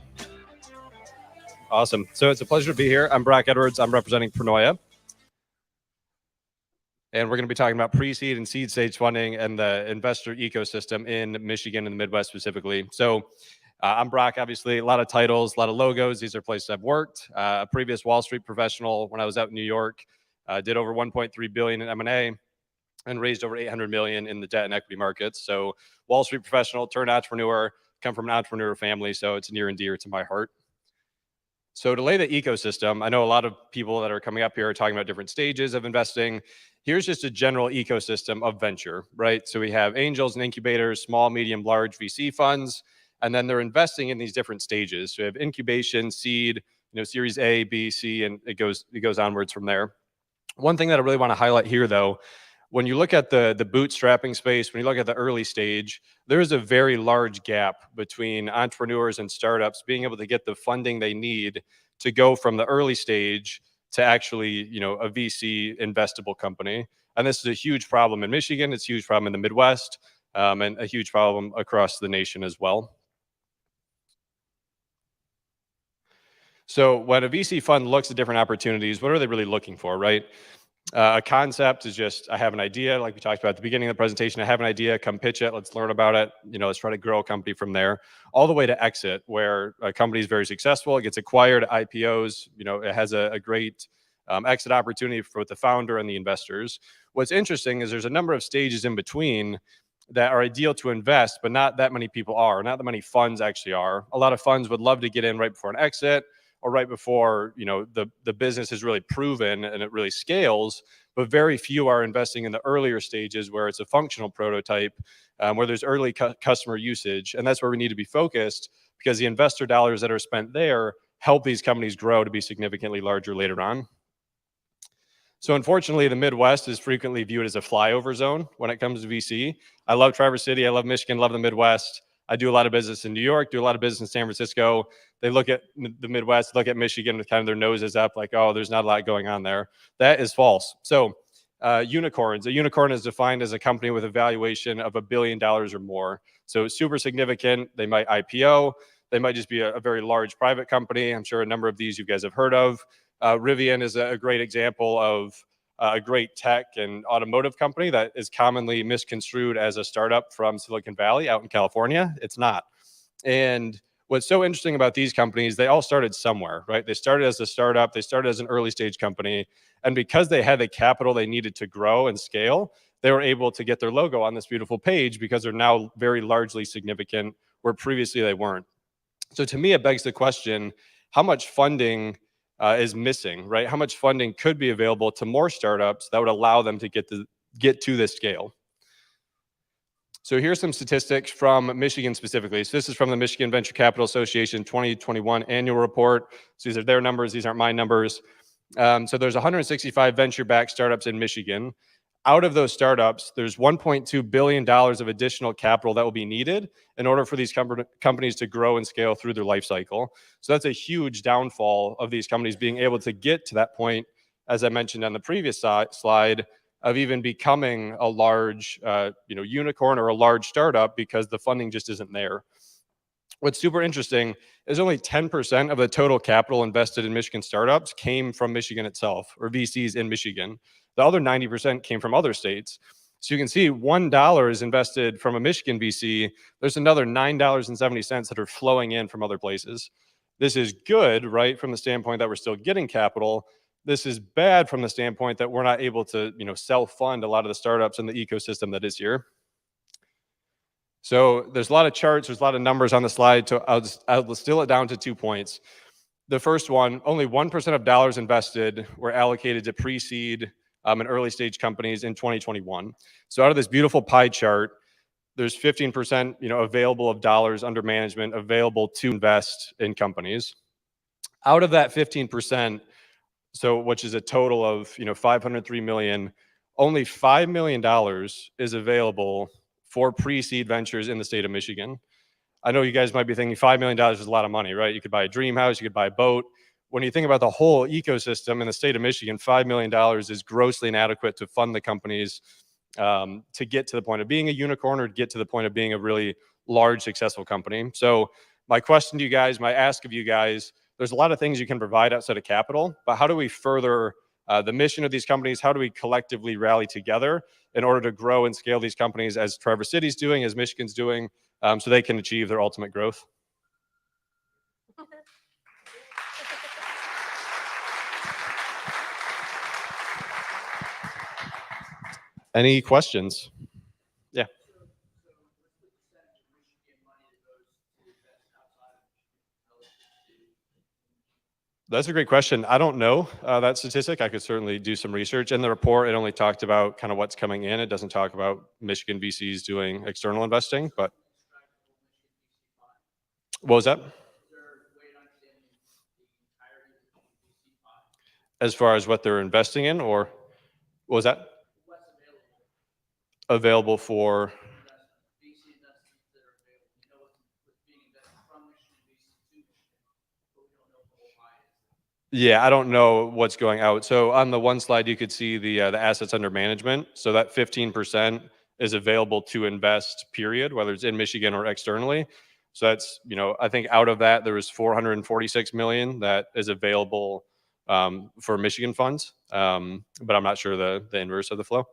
Awesome. So it's a pleasure to be here. I'm Brock Edwards. I'm representing Pronia. And we're going to be talking about pre-seed and seed stage funding and the investor ecosystem in Michigan and the Midwest specifically. So I'm Brock, obviously, a lot of titles, a lot of logos. These are places I've worked. A previous Wall Street professional when I was out in New York, did over 1.3 billion in M&A and raised over 800 million in the debt and equity markets. So Wall Street professional turned entrepreneur, come from an entrepreneur family, so it's near and dear to my heart. So to lay the ecosystem, I know a lot of people that are coming up here are talking about different stages of investing. Here's just a general ecosystem of venture, right? So we have angels and incubators, small, medium, large VC funds, and then they're investing in these different stages. So we have incubation, seed, Series A, B, C, and it goes onwards from there. One thing that I really want to highlight here, though, when you look at the bootstrapping space, when you look at the early stage, there is a very large gap between entrepreneurs and startups being able to get the funding they need to go from the early stage to actually, a VC investable company. And this is a huge problem in Michigan. It's a huge problem in the Midwest, and a huge problem across the nation as well. So when a VC fund looks at different opportunities, what are they really looking for, right? A concept is just, I have an idea, like we talked about at the beginning of the presentation, I have an idea, come pitch it, let's learn about it, let's try to grow a company from there, all the way to exit, where a company is very successful, it gets acquired, IPOs, it has a great exit opportunity for the founder and the investors. What's interesting is there's a number of stages in between that are ideal to invest, but not that many people are, not that many funds actually are. A lot of funds would love to get in right before an exit, or right before the business is really proven and it really scales, but very few are investing in the earlier stages where it's a functional prototype, where there's early customer usage. And that's where we need to be focused, because the investor dollars that are spent there help these companies grow to be significantly larger later on. So unfortunately, the Midwest is frequently viewed as a flyover zone when it comes to VC. I love Traverse City, I love Michigan, love the Midwest. I do a lot of business in New York, do a lot of business in San Francisco. They look at the Midwest, look at Michigan with kind of their noses up, like, oh, there's not a lot going on there. That is false. So unicorns. A unicorn is defined as a company with a valuation of $1 billion or more. So super significant. They might IPO. They might just be a very large private company. I'm sure a number of these you guys have heard of. Rivian is a great example of a great tech and automotive company that is commonly misconstrued as a startup from Silicon Valley out in California. It's not. And what's so interesting about these companies, they all started somewhere, right? They started as a startup, they started as an early stage company, and because they had the capital they needed to grow and scale, they were able to get their logo on this beautiful page because they're now very largely significant where previously they weren't. So to me, it begs the question, how much funding is missing, right? How much funding could be available to more startups that would allow them to get to this scale? So here's some statistics from Michigan specifically. So this is from the Michigan Venture Capital Association 2021 annual report. So these are their numbers, these aren't my numbers. So there's 165 venture-backed startups in Michigan. Out of those startups, there's $1.2 billion of additional capital that will be needed in order for these companies to grow and scale through their life cycle. So that's a huge downfall of these companies being able to get to that point, as I mentioned on the previous slide, of even becoming a large unicorn or a large startup, because the funding just isn't there. What's super interesting is only 10% of the total capital invested in Michigan startups came from Michigan itself, or VCs in Michigan. The other 90% came from other states. So you can see $1 is invested from a Michigan VC. There's another $9.70 that are flowing in from other places. This is good, right, from the standpoint that we're still getting capital. This is bad from the standpoint that we're not able to, self-fund a lot of the startups in the ecosystem that is here. So there's a lot of charts, there's a lot of numbers on the slide, so I'll distill it down to 2 points. The first one, only 1% of dollars invested were allocated to pre-seed and early stage companies in 2021. So out of this beautiful pie chart, there's 15%, available of dollars under management available to invest in companies. Out of that 15%, So, which is a total of 503 million. Only $5 million is available for pre-seed ventures in the state of Michigan. I know you guys might be thinking $5 million is a lot of money, right? You could buy a dream house, you could buy a boat. When you think about the whole ecosystem in the state of Michigan, $5 million is grossly inadequate to fund the companies to get to the point of being a unicorn or to get to the point of being a really large, successful company. So my question to you guys, my ask of you guys, there's a lot of things you can provide outside of capital, but how do we further the mission of these companies? How do we collectively rally together in order to grow and scale these companies as Traverse City's doing, as Michigan's doing, so they can achieve their ultimate growth? Any questions? Yeah. That's a great question. I don't know that statistic. I could certainly do some research. In the report, it only talked about kind of what's coming in. It doesn't talk about Michigan VCs doing external investing, but what was that? As far as what they're investing in, or what was that? Available for? Yeah, I don't know what's going out. So on the one slide, you could see the assets under management. So that 15% is available to invest, period, whether it's in Michigan or externally. So that's, I think out of that, there was 446 million that is available for Michigan funds. But I'm not sure the inverse of the flow.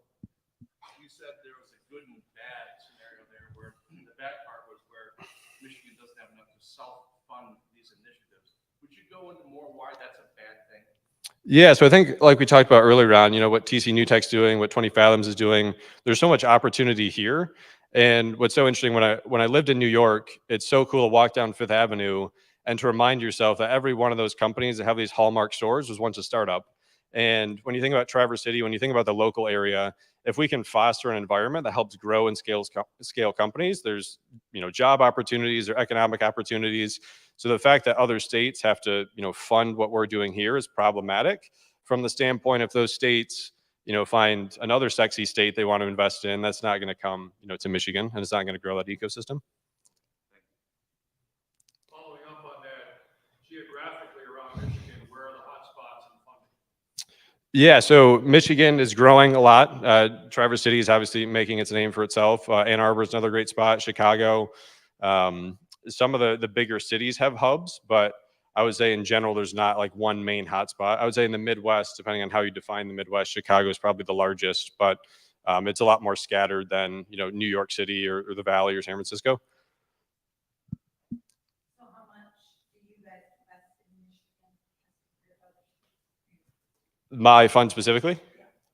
You said there was a good and bad scenario there where the bad part was where Michigan doesn't have enough to self-fund these initiatives. Would you go into more why that's a bad thing? Yeah, so I think like we talked about earlier on, what TCNewTech's doing, what 20 Fathoms is doing, there's so much opportunity here. And what's so interesting, when I lived in New York, it's so cool to walk down Fifth Avenue and to remind yourself that every one of those companies that have these hallmark stores was once a startup. And when you think about Traverse City, when you think about the local area, if we can foster an environment that helps grow and scale companies, there's job opportunities or economic opportunities. So the fact that other states have to fund what we're doing here is problematic from the standpoint if those states find another sexy state they want to invest in. That's not going to come to Michigan, and it's not going to grow that ecosystem. Following up on that, geographically around Michigan, where are the hotspots in funding? Yeah, so Michigan is growing a lot. Traverse City is obviously making its name for itself. Ann Arbor is another great spot. Chicago. Some of the bigger cities have hubs, but I would say in general, there's not like one main hotspot. I would say in the Midwest, depending on how you define the Midwest, Chicago is probably the largest, but it's a lot more scattered than New York City or the Valley or San Francisco. My fund specifically?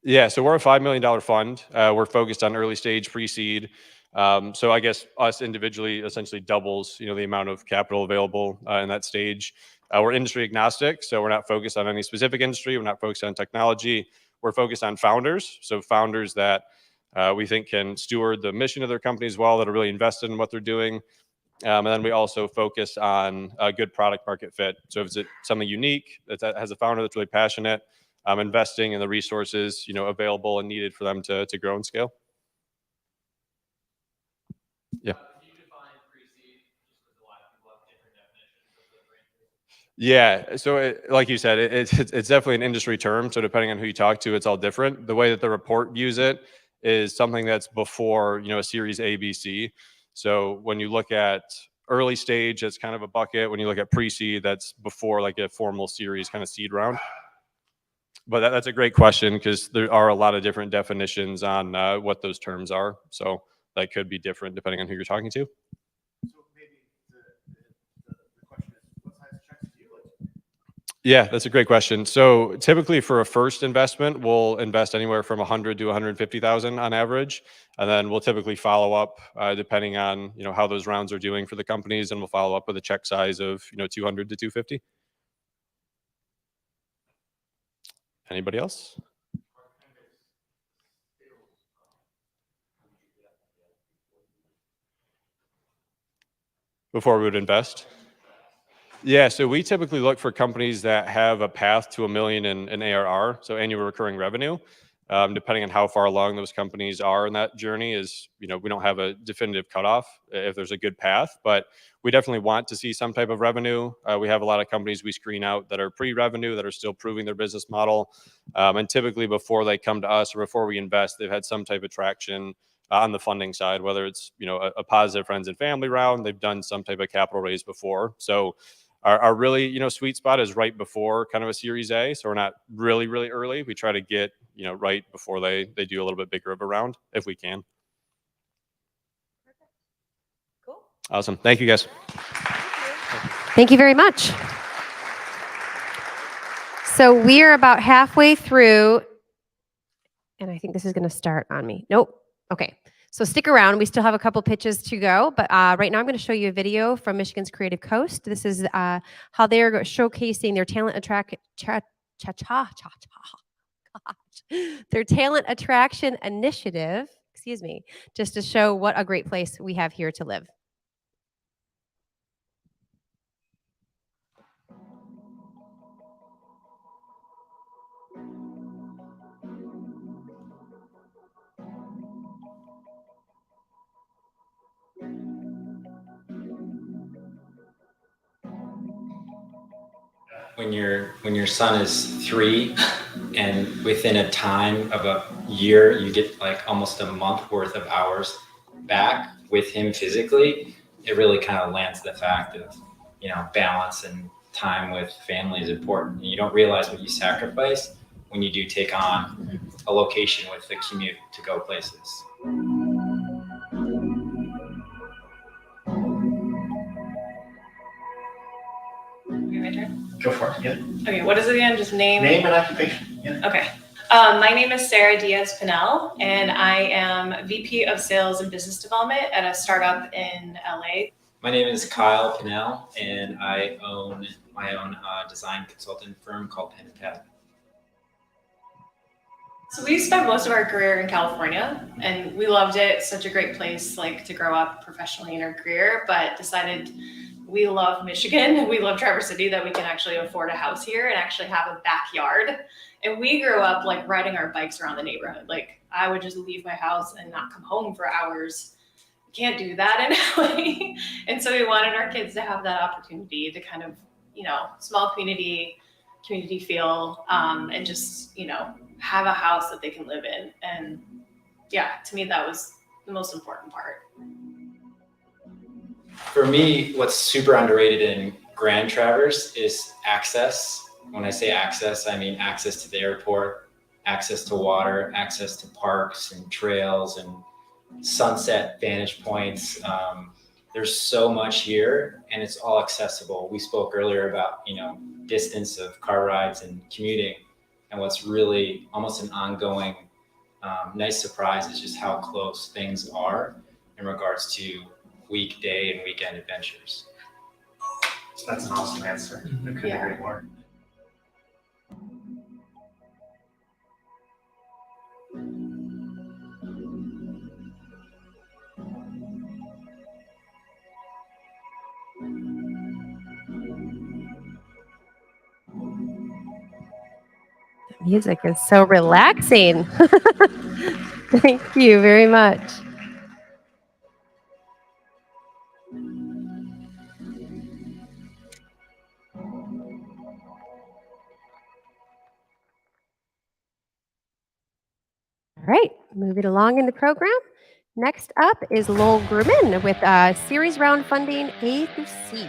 Yeah, so we're a $5 million fund. We're focused on early stage pre-seed. So I guess us individually essentially doubles, the amount of capital available in that stage. We're industry agnostic, so we're not focused on any specific industry. We're not focused on technology. We're focused on founders. So founders that we think can steward the mission of their companies well, that are really invested in what they're doing. And then we also focus on a good product market fit. So if it's something unique that has a founder that's really passionate, investing in the resources, available and needed for them to grow and scale. Yeah. Yeah, so like you said, it's definitely an industry term. So depending on who you talk to, it's all different. The way that the report views it is something that's before, a series A, B, C. So when you look at early stage, it's kind of a bucket. When you look at pre-seed, that's before like a formal series kind of seed round. But that's a great question because there are a lot of different definitions on what those terms are. So that could be different depending on who you're talking to. Yeah, that's a great question. So typically for a first investment, we'll invest anywhere from 100 to 150,000 on average, and then we'll typically follow up depending on how those rounds are doing for the companies, and we'll follow up with a check size of 200 to 250. Anybody else? Before we would invest? Yeah, so we typically look for companies that have a path to $1 million in ARR, so annual recurring revenue. Depending on how far along those companies are in that journey is, we don't have a definitive cutoff if there's a good path, but we definitely want to see some type of revenue. We have a lot of companies we screen out that are pre-revenue, that are still proving their business model. And typically before they come to us or before we invest, they've had some type of traction on the funding side, whether it's, a positive friends and family round, they've done some type of capital raise before. So our really, sweet spot is right before kind of a Series A. So we're not really, really early. We try to get, right before they do a little bit bigger of a round if we can. Cool. Awesome. Thank you, guys. Thank you very much. So we are about halfway through, and I think this is going to start on me. Nope. Okay. So stick around. We still have a couple pitches to go, but right now I'm going to show you a video from Michigan's Creative Coast. This is how they're showcasing their their talent attraction initiative, excuse me, just to show what a great place we have here to live. When your son is 3 and within a time of a year you get like almost a month worth of hours back with him physically, it really kind of lands the fact of balance and time with family is important. And you don't realize what you sacrifice when you do take on a location with the commute to go places. Okay, my turn? Go for it, yeah. Okay, what is it again? Just name? Name and occupation, yeah. Okay. My name is Sarah Diaz-Pinnell, and I am VP of Sales and Business Development at a startup in LA. My name is Kyle Pinnell, and I own my own design consulting firm called Pen and Pad. So we spent most of our career in California, and we loved it. Such a great place, like, to grow up professionally in our career, but decided we love Michigan. We love Traverse City, that we can actually afford a house here and actually have a backyard. And we grew up like riding our bikes around the neighborhood. Like, I would just leave my house and not come home for hours. Can't do that in LA. And so we wanted our kids to have that opportunity to kind of, small community feel, and just, have a house that they can live in. And yeah, to me, that was the most important part. For me, what's super underrated in Grand Traverse is access. When I say access, I mean access to the airport, access to water, access to parks and trails and sunset vantage points. There's so much here and it's all accessible. We spoke earlier about, distance of car rides and commuting. And what's really almost an ongoing nice surprise is just how close things are in regards to weekday and weekend adventures. That's an awesome answer. I couldn't agree more. Music is so relaxing. Thank you very much. All right, moving along in the program. Next up is Lowell Grumman with series round funding A through C.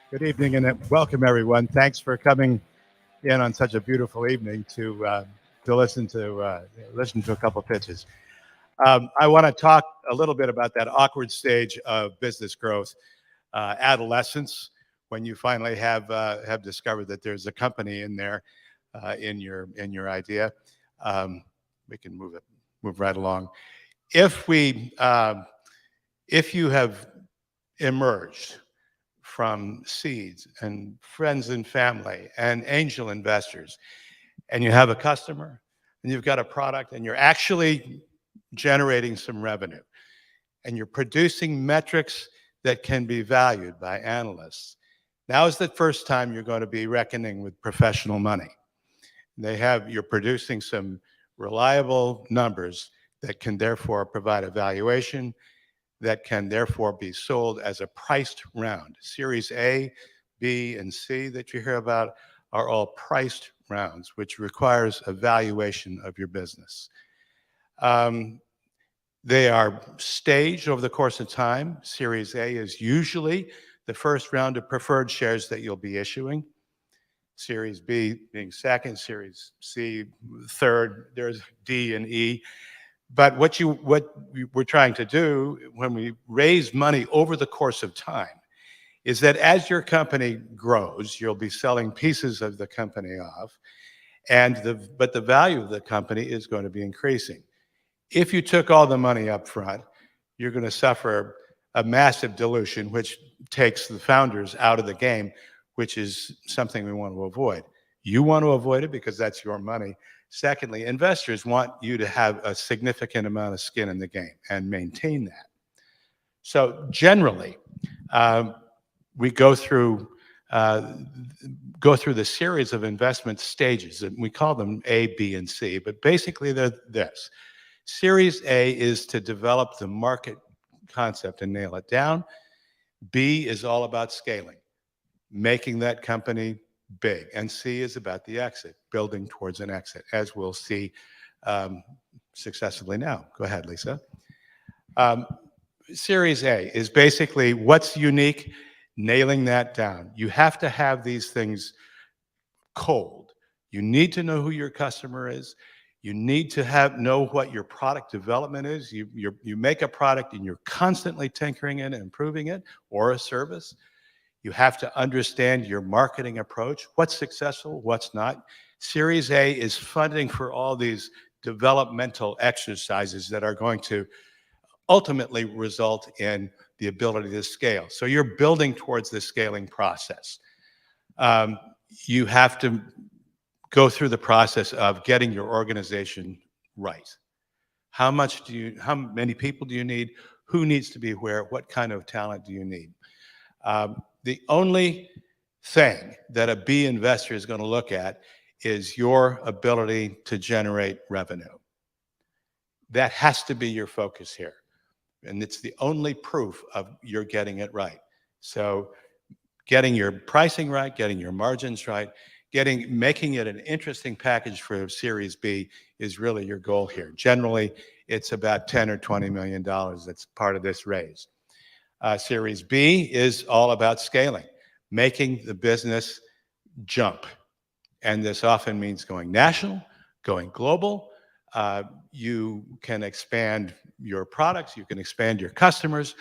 Good evening and welcome, everyone. Thanks for coming in on such a beautiful evening to listen to a couple pitches. I want to talk a little bit about that awkward stage of business growth, adolescence, when you finally have discovered that there's a company in there in your idea. We can move right along. If you have emerged from seeds and friends and family and angel investors, and you have a customer, and you've got a product and you're actually generating some revenue and you're producing metrics that can be valued by analysts, now is the first time you're going to be reckoning with professional money. You're producing some reliable numbers that can therefore provide a valuation that can therefore be sold as a priced round. Series A, B, and C that you hear about are all priced rounds, which requires a valuation of your business. They are staged over the course of time. Series A is usually the first round of preferred shares that you'll be issuing. Series B being second, Series C third, there's D and E. But what we're trying to do when we raise money over the course of time is that as your company grows, you'll be selling pieces of the company off, but the value of the company is going to be increasing. If you took all the money up front, you're going to suffer a massive dilution, which takes the founders out of the game, which is something we want to avoid. You want to avoid it because that's your money. Secondly, investors want you to have a significant amount of skin in the game and maintain that. So generally, we go through the series of investment stages, and we call them A, B, and C, but basically they're this. Series A is to develop the market concept and nail it down. B is all about scaling, making that company big. And C is about the exit, building towards an exit, as we'll see successively now. Go ahead, Lisa. Series A is basically what's unique, nailing that down. You have to have these things cold. You need to know who your customer is. You need to know what your product development is. You make a product and you're constantly tinkering it and improving it, or a service. You have to understand your marketing approach, what's successful, what's not. Series A is funding for all these developmental exercises that are going to ultimately result in the ability to scale. So you're building towards the scaling process. You have to go through the process of getting your organization right. How many people do you need? Who needs to be where? What kind of talent do you need? The only thing that a B investor is going to look at is your ability to generate revenue. That has to be your focus here. And it's the only proof of you're getting it right. So getting your pricing right, getting your margins right, making it an interesting package for Series B is really your goal here. Generally, it's about $10 or $20 million that's part of this raise. Series B is all about scaling, making the business jump. And this often means going national, going global. You can expand your products, you can expand your customers,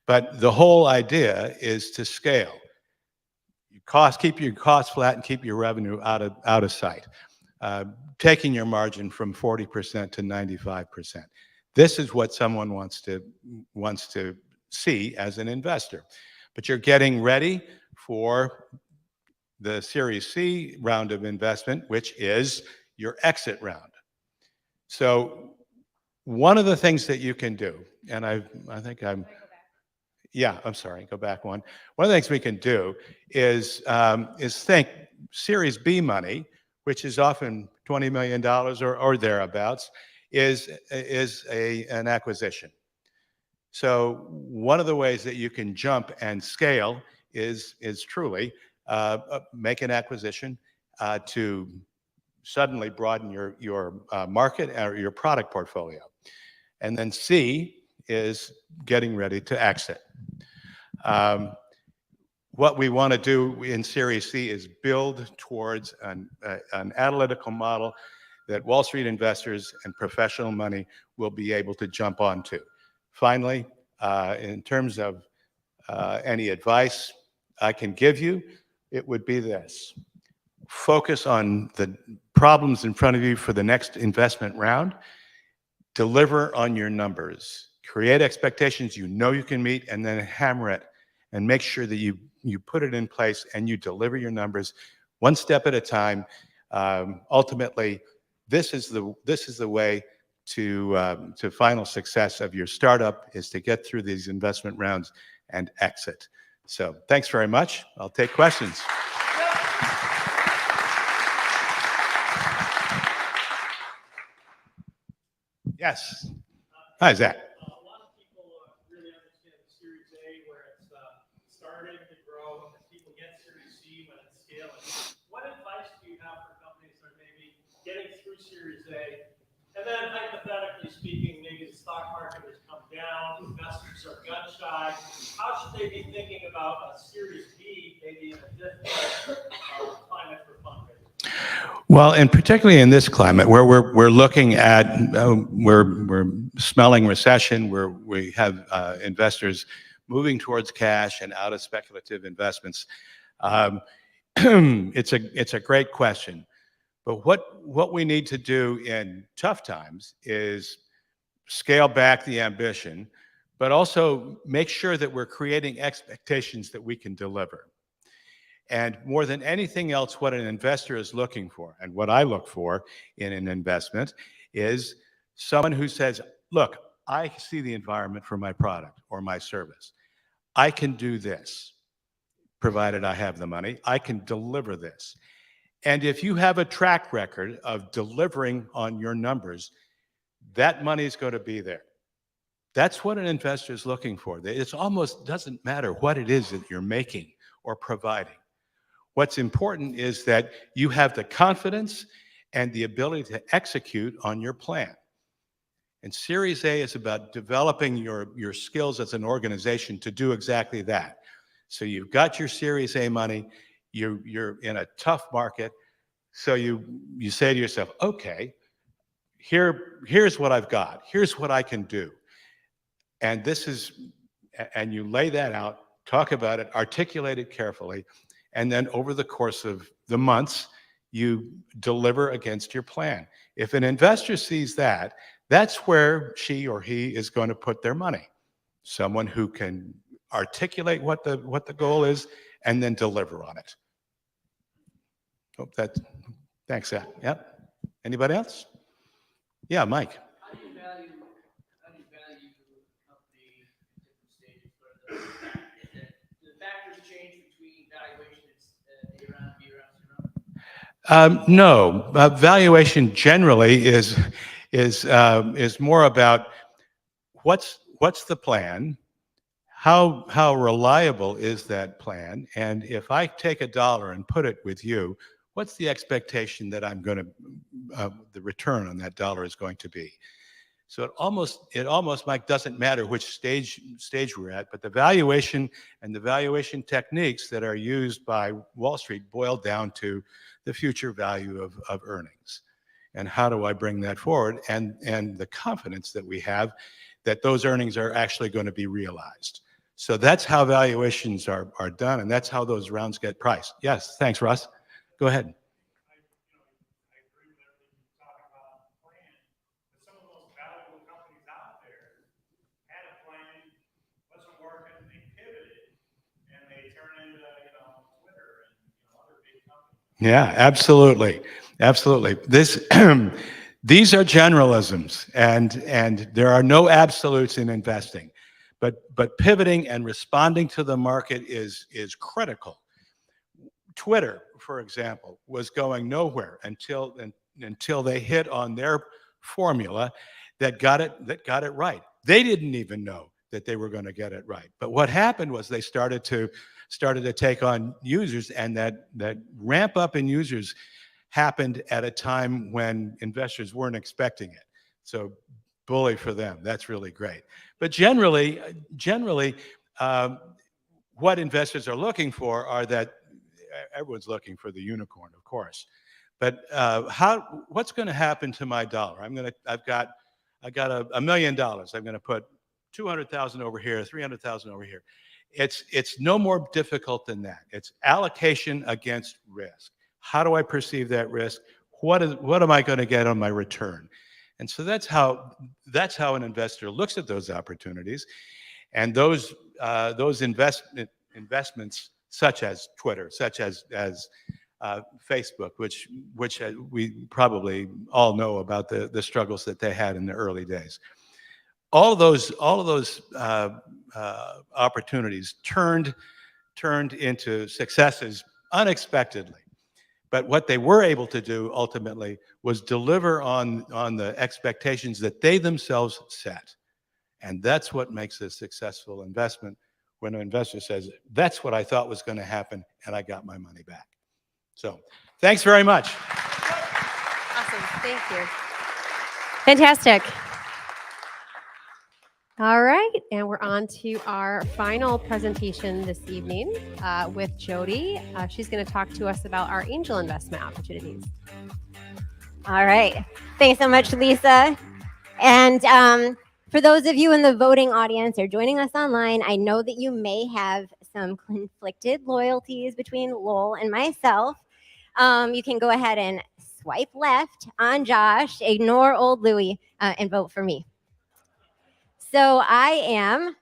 but the whole idea is to scale. Keep your costs flat and keep your revenue out of sight. Taking your margin from 40% to 95%. This is what someone wants to see as an investor. But you're getting ready for the Series C round of investment, which is your exit round. So one of the things that you can do, and I'm sorry, go back one. One of the things we can do is think Series B money, which is often $20 million or thereabouts, is an acquisition. So one of the ways that you can jump and scale is truly make an acquisition to suddenly broaden your market or your product portfolio. And then C is getting ready to exit. What we want to do in Series C is build towards an analytical model that Wall Street investors and professional money will be able to jump onto. Finally, in terms of any advice I can give you, it would be this. Focus on the problems in front of you for the next investment round. Deliver on your numbers. Create expectations you know you can meet, and then hammer it and make sure that you put it in place and you deliver your numbers one step at a time. Ultimately, this is the way to final success of your startup, is to get through these investment rounds and exit. So thanks very much. I'll take questions. Yes. Hi, Zach. A lot of people really understand the Series A, where it's starting to grow, and people get Series C when it's scaling. What advice do you have for companies that are maybe getting through Series A? And then hypothetically speaking, maybe the stock market has come down, investors are gun shy. How should they be thinking about a Series B, maybe in a different climate for fundraising? Well, and particularly in this climate where we're looking at, we're smelling recession, where we have investors moving towards cash and out of speculative investments. It's a great question. But what we need to do in tough times is scale back the ambition, but also make sure that we're creating expectations that we can deliver. And more than anything else, what an investor is looking for, and what I look for in an investment, is someone who says, look, I see the environment for my product or my service. I can do this, provided I have the money. I can deliver this. And if you have a track record of delivering on your numbers, that money is going to be there. That's what an investor is looking for. It almost doesn't matter what it is that you're making or providing. What's important is that you have the confidence and the ability to execute on your plan. And Series A is about developing your skills as an organization to do exactly that. So you've got your Series A money, you're in a tough market, so you say to yourself, okay, here's what I've got, here's what I can do. And and you lay that out, talk about it, articulate it carefully, and then over the course of the months, you deliver against your plan. If an investor sees that, that's where she or he is going to put their money. Someone who can articulate what the goal is and then deliver on it. Hope that. Thanks, Zach. Yep. Anybody else? Yeah, Mike. How do you value a company in different stages? What are the factors change between valuation and A round, B round, C round? No, valuation generally is more about what's the plan, how reliable is that plan, and if I take $1 and put it with you, what's the expectation that I'm going to the return on that $1 is going to be? So it almost, Mike, doesn't matter which stage we're at, but the valuation and the valuation techniques that are used by Wall Street boil down to the future value of earnings. And how do I bring that forward? And the confidence that we have that those earnings are actually going to be realized. So that's how valuations are done, and that's how those rounds get priced. Yes, thanks, Russ. Go ahead. Yeah, absolutely. Absolutely. These are generalisms, and there are no absolutes in investing. But pivoting and responding to the market is critical. Twitter, for example, was going nowhere until they hit on their formula that got it right. They didn't even know that they were going to get it right. But what happened was they started to take on users, and that ramp up in users happened at a time when investors weren't expecting it. So bully for them. That's really great. But generally, what investors are looking for are that everyone's looking for the unicorn, of course. But what's going to happen to my dollar? I've got $1 million. I'm going to put 200,000 over here, 300,000 over here. It's no more difficult than that. It's allocation against risk. How do I perceive that risk? What am I going to get on my return? And so that's how an investor looks at those opportunities, and those investments, such as Twitter, such as Facebook, which we probably all know about the struggles that they had in the early days. All of those opportunities turned into successes unexpectedly. But what they were able to do ultimately was deliver on the expectations that they themselves set. And that's what makes a successful investment, when an investor says, that's what I thought was going to happen, and I got my money back. So thanks very much. Awesome. Thank you. Fantastic. All right, and we're on to our final presentation this evening with Jody. She's going to talk to us about our angel investment opportunities. All right. Thanks so much, Lisa. And for those of you in the voting audience or joining us online, I know that you may have some conflicted loyalties between Lowell and myself. You can go ahead and swipe left on Josh, ignore old Louie, and vote for me. So I am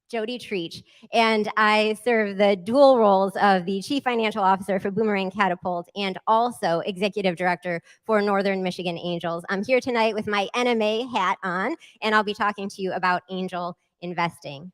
Jody Treach, and I serve the dual roles of the Chief Financial Officer for Boomerang Catapult and also Executive Director for Northern Michigan Angels. I'm here tonight with my NMA hat on, and I'll be talking to you about angel investing.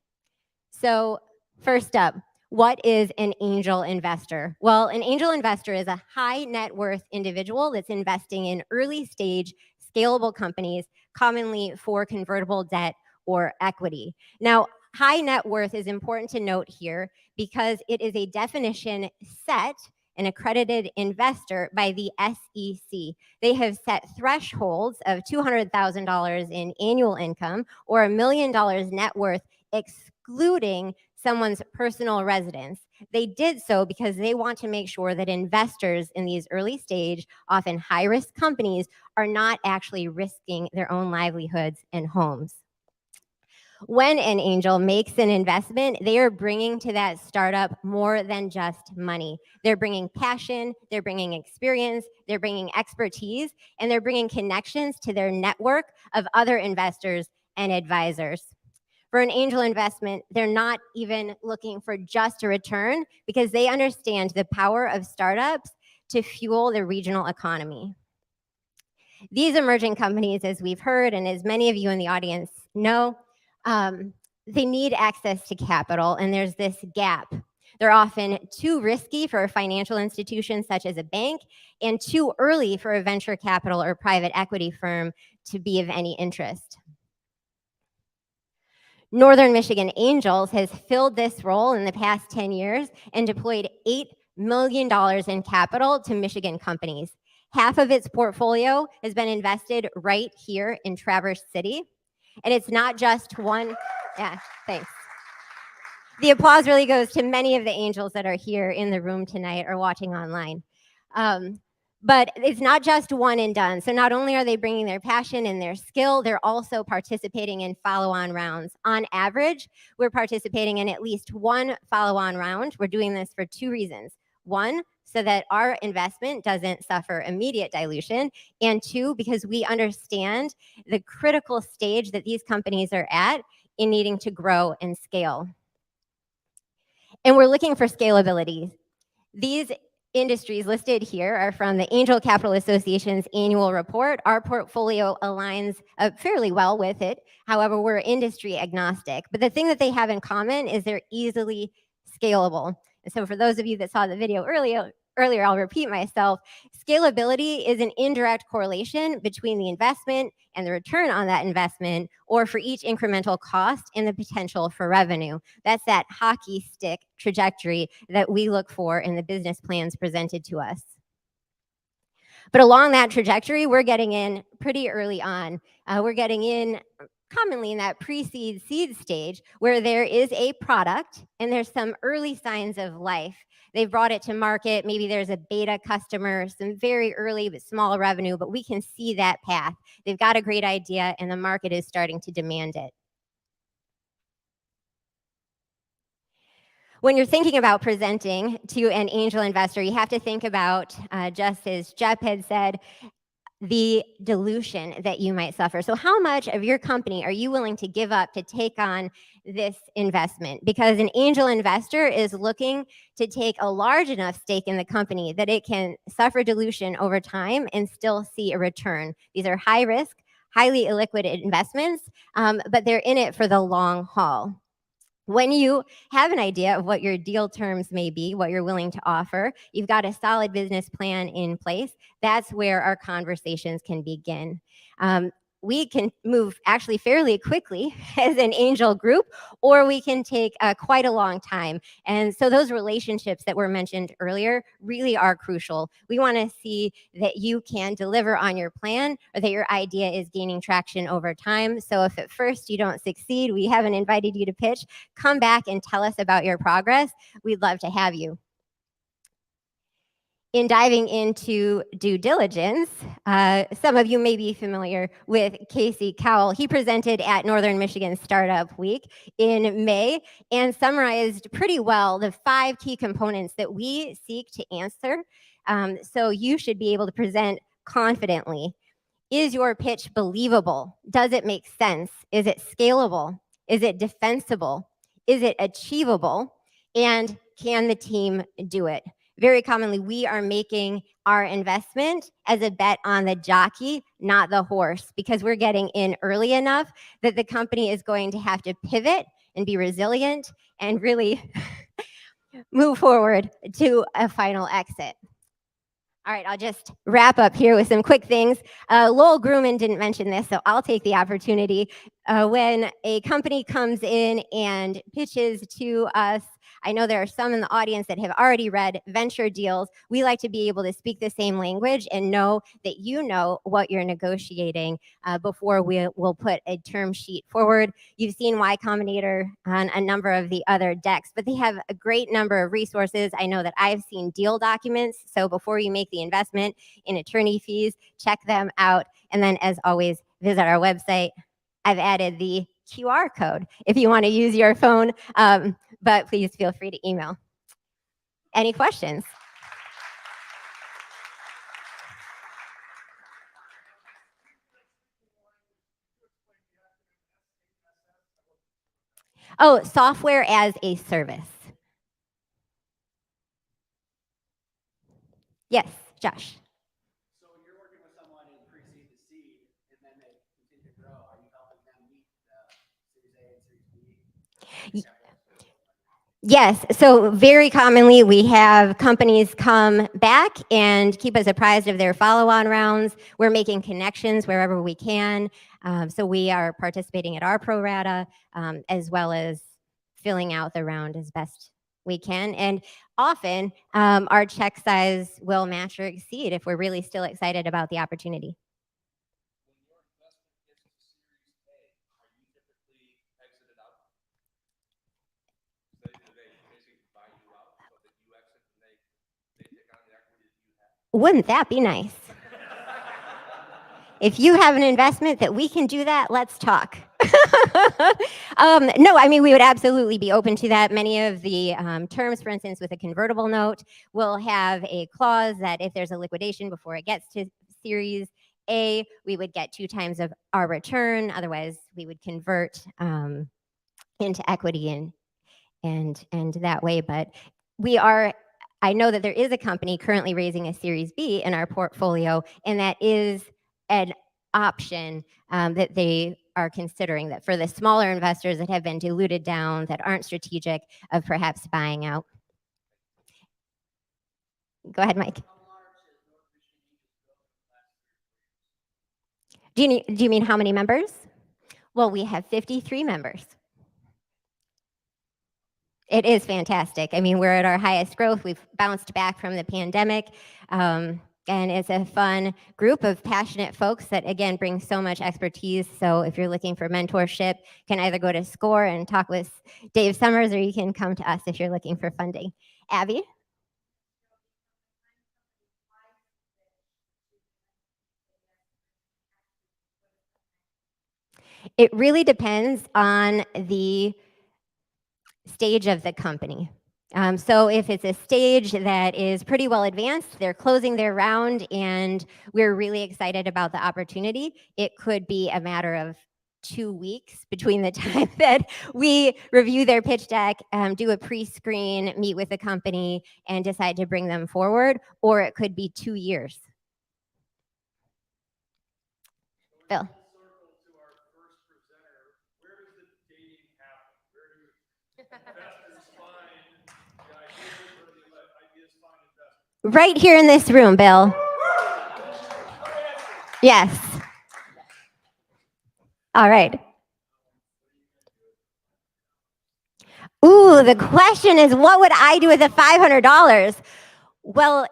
So first up, what is an angel investor? Well, an angel investor is a high net worth individual that's investing in early stage scalable companies, commonly for convertible debt or equity. Now, high net worth is important to note here because it is a definition set an accredited investor by the SEC. They have set thresholds of $200,000 in annual income or $1 million net worth, excluding someone's personal residence. They did so because they want to make sure that investors in these early stage, often high-risk companies are not actually risking their own livelihoods and homes. When an angel makes an investment, they are bringing to that startup more than just money. They're bringing passion, they're bringing experience, they're bringing expertise, and they're bringing connections to their network of other investors and advisors. For an angel investment, they're not even looking for just a return because they understand the power of startups to fuel the regional economy. These emerging companies, as we've heard, and as many of you in the audience know, they need access to capital, and there's this gap. They're often too risky for a financial institution such as a bank and too early for a venture capital or private equity firm to be of any interest. Northern Michigan Angels has filled this role in the past 10 years and deployed $8 million in capital to Michigan companies. Half of its portfolio has been invested right here in Traverse City. And it's not just one, yeah, thanks. The applause really goes to many of the angels that are here in the room tonight or watching online. But it's not just one and done. So not only are they bringing their passion and their skill, they're also participating in follow-on rounds. On average, we're participating in at least one follow-on round. We're doing this for two reasons. One, so that our investment doesn't suffer immediate dilution, and two, because we understand the critical stage that these companies are at in needing to grow and scale. And we're looking for scalability. These industries listed here are from the Angel Capital Association's annual report. Our portfolio aligns fairly well with it. However, we're industry agnostic. But the thing that they have in common is they're easily scalable. And so for those of you that saw the video earlier, I'll repeat myself, scalability is an indirect correlation between the investment and the return on that investment, or for each incremental cost and the potential for revenue. That's that hockey stick trajectory that we look for in the business plans presented to us. But along that trajectory, we're getting in pretty early on. We're getting in commonly in that pre-seed seed stage where there is a product and there's some early signs of life. They've brought it to market. Maybe there's a beta customer, some very early but small revenue, but we can see that path. They've got a great idea and the market is starting to demand it. When you're thinking about presenting to an angel investor, you have to think about, just as Jeff had said, the dilution that you might suffer. So how much of your company are you willing to give up to take on this investment? Because an angel investor is looking to take a large enough stake in the company that it can suffer dilution over time and still see a return. These are high risk, highly illiquid investments, but they're in it for the long haul. When you have an idea of what your deal terms may be, what you're willing to offer, you've got a solid business plan in place, that's where our conversations can begin. We can move actually fairly quickly as an angel group, or we can take quite a long time. And so those relationships that were mentioned earlier really are crucial. We want to see that you can deliver on your plan or that your idea is gaining traction over time. So if at first you don't succeed, we haven't invited you to pitch, come back and tell us about your progress. We'd love to have you. In diving into due diligence, some of you may be familiar with Casey Cowell. He presented at Northern Michigan Startup Week in May and summarized pretty well the 5 key components that we seek to answer. So you should be able to present confidently. Is your pitch believable? Does it make sense? Is it scalable? Is it defensible? Is it achievable? And can the team do it? Very commonly, we are making our investment as a bet on the jockey, not the horse, because we're getting in early enough that the company is going to have to pivot and be resilient and really move forward to a final exit. All right, I'll just wrap up here with some quick things. Lowell Grumman didn't mention this, so I'll take the opportunity. When a company comes in and pitches to us, I know there are some in the audience that have already read venture deals. We like to be able to speak the same language and know that you know what you're negotiating before we'll put a term sheet forward. You've seen Y Combinator on a number of the other decks, but they have a great number of resources. I know that I've seen deal documents, so before you make the investment in attorney fees, check them out. And then, as always, visit our website. I've added the QR code if you want to use your phone, but please feel free to email. Any questions? Oh, software as a service. Yes, Josh. So you're working with someone in pre-seed to seed, and then they continue to grow. Are you helping them meet the Series A and Series B? Yes, so very commonly we have companies come back and keep us apprised of their follow-on rounds. We're making connections wherever we can. So we are participating at our pro rata as well as filling out the round as best we can. And often our check size will match or exceed if we're really still excited about the opportunity. Wouldn't that be nice? If you have an investment that we can do that, let's talk. No, I mean, we would absolutely be open to that. Many of the terms, for instance, with a convertible note, will have a clause that if there's a liquidation before it gets to Series A, we would get 2 times of our return. Otherwise, we would convert into equity and that way. But I know that there is a company currently raising a Series B in our portfolio, and that is an option that they are considering, that for the smaller investors that have been diluted down, that aren't strategic, of perhaps buying out. Go ahead, Mike. Do you mean how many members? Well, we have 53 members. It is fantastic. I mean, we're at our highest growth. We've bounced back from the pandemic. And it's a fun group of passionate folks that, again, bring so much expertise. So if you're looking for mentorship, you can either go to SCORE and talk with Dave Summers, or you can come to us if you're looking for funding. Abby? It really depends on the stage of the company. So if it's a stage that is pretty well advanced, they're closing their round and we're really excited about the opportunity. It could be a matter of 2 weeks between the time that we review their pitch deck, do a pre-screen, meet with the company, and decide to bring them forward, or it could be 2 years. Bill. Right here in this room, Bill. Yes. All right. Ooh, the question is, what would I do with the $500? Well,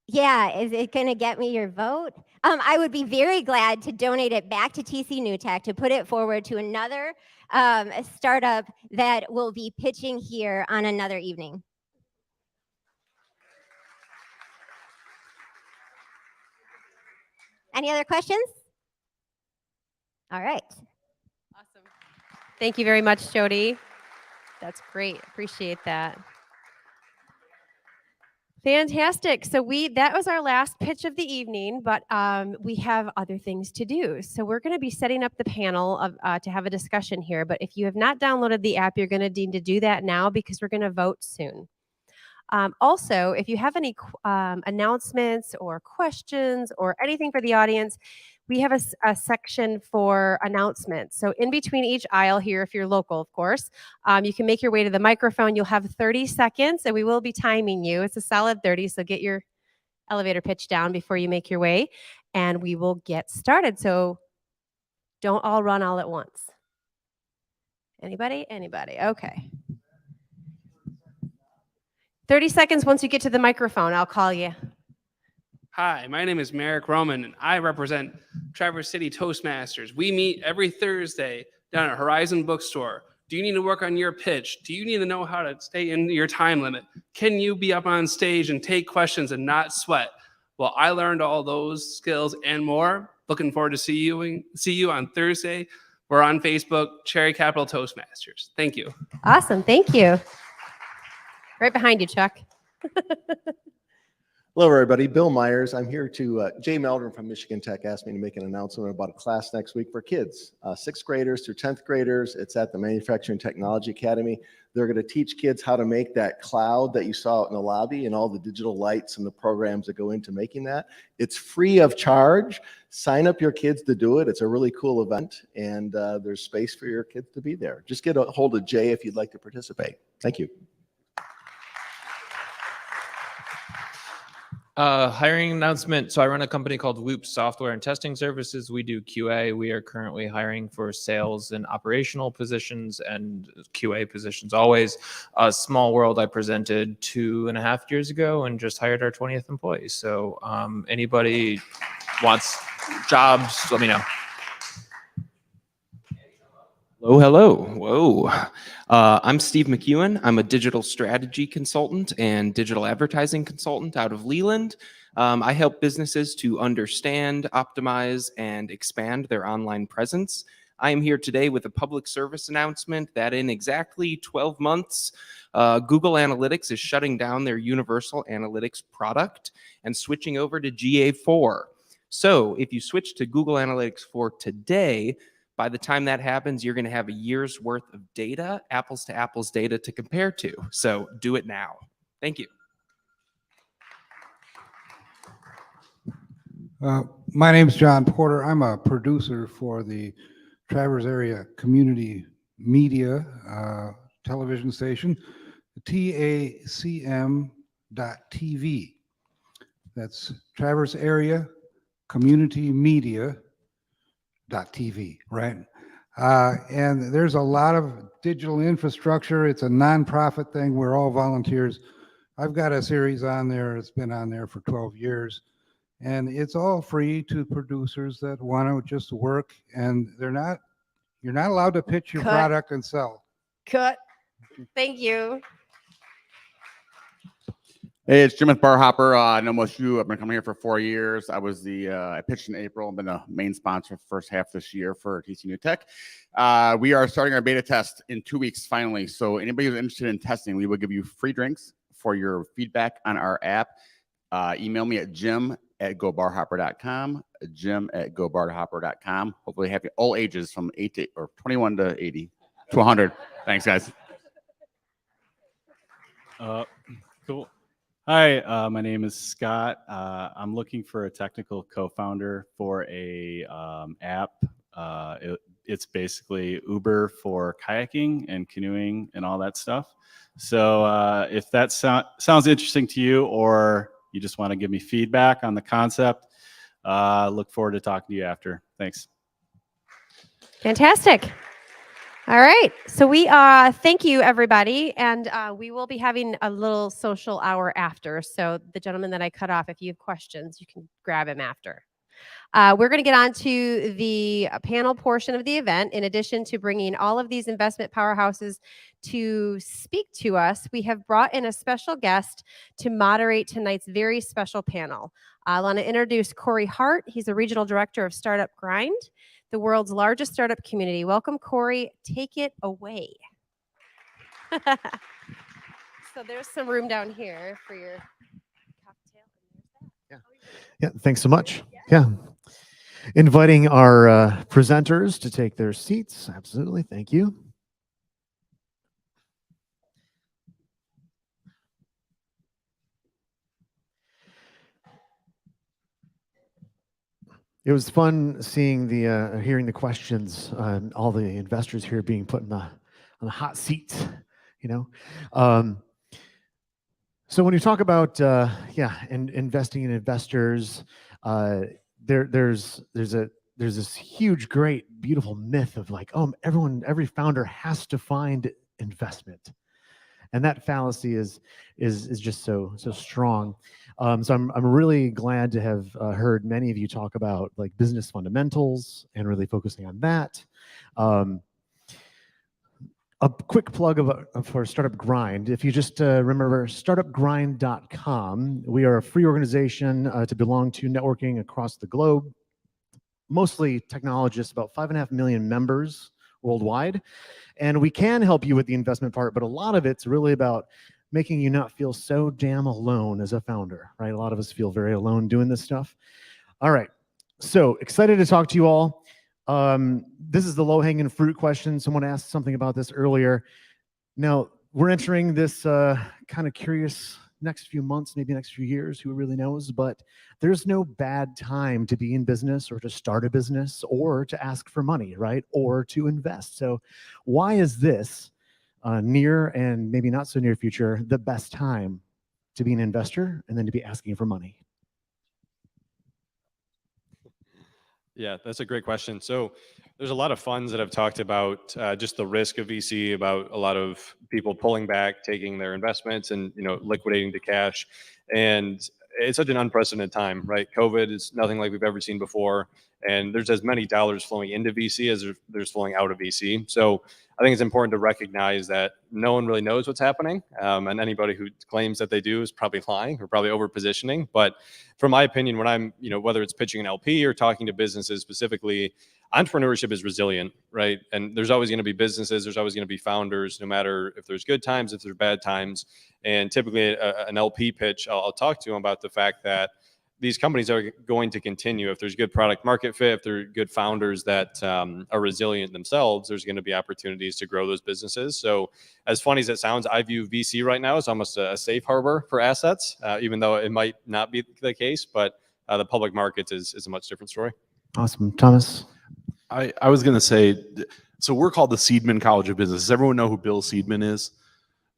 yeah, is it going to get me your vote? I would be very glad to donate it back to TCNewTech to put it forward to another startup that will be pitching here on another evening. Any other questions? All right. Awesome. Thank you very much, Jody. That's great. Appreciate that. Fantastic. So that was our last pitch of the evening, but we have other things to do. So we're going to be setting up the panel to have a discussion here. But if you have not downloaded the app, you're going to need to do that now because we're going to vote soon. Also, if you have any announcements or questions or anything for the audience, we have a section for announcements. So in between each aisle here, if you're local, of course, you can make your way to the microphone. You'll have 30 seconds, and we will be timing you. It's a solid 30, so get your elevator pitch down before you make your way, and we will get started. So don't all run all at once. Anybody? Anybody? Okay. 30 seconds once you get to the microphone, I'll call you. Hi, my name is Merrick Roman, and I represent Traverse City Toastmasters. We meet every Thursday down at Horizon Bookstore. Do you need to work on your pitch? Do you need to know how to stay in your time limit? Can you be up on stage and take questions and not sweat? Well, I learned all those skills and more. Looking forward to see you on Thursday. We're on Facebook, Cherry Capital Toastmasters. Thank you. Awesome. Thank you. Right behind you, Chuck. Hello, everybody. Bill Myers. I'm here to, Jay Meldrum from Michigan Tech asked me to make an announcement about a class next week for kids, 6th graders through 10th graders. It's at the Manufacturing Technology Academy. They're going to teach kids how to make that cloud that you saw out in the lobby and all the digital lights and the programs that go into making that. It's free of charge. Sign up your kids to do it. It's a really cool event, and there's space for your kids to be there. Just get a hold of Jay if you'd like to participate. Thank you. Hiring announcement. So I run a company called Whoop Software and Testing Services. We do QA. We are currently hiring for sales and operational positions and QA positions always. Small world. I presented 2.5 years ago and just hired our 20th employee. So anybody wants jobs, let me know. Hello. Whoa. I'm Steve McEwen. I'm a digital strategy consultant and digital advertising consultant out of Leland. I help businesses to understand, optimize, and expand their online presence. I am here today with a public service announcement that in exactly 12 months, Google Analytics is shutting down their Universal Analytics product and switching over to GA4. So if you switch to Google Analytics 4 today, by the time that happens, you're going to have a year's worth of data, apples to apples data to compare to. So do it now. Thank you. My name is John Porter. I'm a producer for the Traverse Area Community Media television station, TACM.TV. That's Traverse Area Community Media. .TV, right? And there's a lot of digital infrastructure. It's a nonprofit thing. We're all volunteers. I've got a series on there. It's been on there for 12 years. And it's all free to producers that want to just work. And you're not allowed to pitch your product and sell. Cut. Thank you. Hey, it's Jim at Bar Hopper. I know most of you. I've been coming here for 4 years. I was I pitched in April. I've been the main sponsor for the first half this year for TCNewTech. We are starting our beta test in 2 weeks finally. So anybody who's interested in testing, we will give you free drinks for your feedback on our app. Email me at jim@gobarhopper.com, jim@gobarhopper.com. Hopefully happy all ages from 21 to 80 to 100. Thanks, guys. Cool. Hi, my name is Scott. I'm looking for a technical co-founder for a app. It's basically Uber for kayaking and canoeing and all that stuff. So if that sounds interesting to you, or you just want to give me feedback on the concept, look forward to talking to you after. Thanks. Fantastic. All right. So we thank you, everybody. And we will be having a little social hour after. So the gentleman that I cut off, if you have questions, you can grab him after. We're going to get on to the panel portion of the event. In addition to bringing all of these investment powerhouses to speak to us, we have brought in a special guest to moderate tonight's very special panel. I want to introduce Corey Hart. He's the Regional Director of Startup Grind, the world's largest startup community. Welcome, Corey. Take it away. So there's some room down here for your cocktail. Yeah, thanks so much. Yeah. Inviting our presenters to take their seats. Absolutely. Thank you. It was fun seeing hearing the questions, all the investors here being put on the hot seats, you know. So when you talk about investing in investors, there's this huge, great, beautiful myth of like, oh, every founder has to find investment, and that fallacy is just so strong. So I'm really glad to have heard many of you talk about like business fundamentals and really focusing on that. A quick plug for Startup Grind. If you just remember startupgrind.com, we are a free organization to belong to, networking across the globe, mostly technologists, about 5.5 million members worldwide. And we can help you with the investment part, but a lot of it's really about making you not feel so damn alone as a founder, right? A lot of us feel very alone doing this stuff. All right, so excited to talk to you all. This is the low-hanging fruit question. Someone asked something about this earlier. Now, we're entering this kind of curious next few months, maybe next few years, who really knows, but there's no bad time to be in business or to start a business or to ask for money, right? Or to invest. So why is this near and maybe not so near future the best time to be an investor and then to be asking for money? Yeah, that's a great question. So there's a lot of funds that have talked about just the risk of VC, about a lot of people pulling back, taking their investments and liquidating to cash. And it's such an unprecedented time, right? COVID is nothing like we've ever seen before. And there's as many dollars flowing into VC as there's flowing out of VC. So I think it's important to recognize that no one really knows what's happening. And anybody who claims that they do is probably lying or probably over positioning. But from my opinion, when I'm, whether it's pitching an LP or talking to businesses specifically, entrepreneurship is resilient, right? And there's always going to be businesses, there's always going to be founders, no matter if there's good times, if there's bad times. And typically an LP pitch, I'll talk to them about the fact that these companies are going to continue. If there's good product market fit, if they're good founders that are resilient themselves, there's going to be opportunities to grow those businesses. So as funny as it sounds, I view VC right now as almost a safe harbor for assets, even though it might not be the case, but the public markets is a much different story. Awesome. Thomas? I was going to say, so we're called the Seedman College of Business. Does everyone know who Bill Seedman is?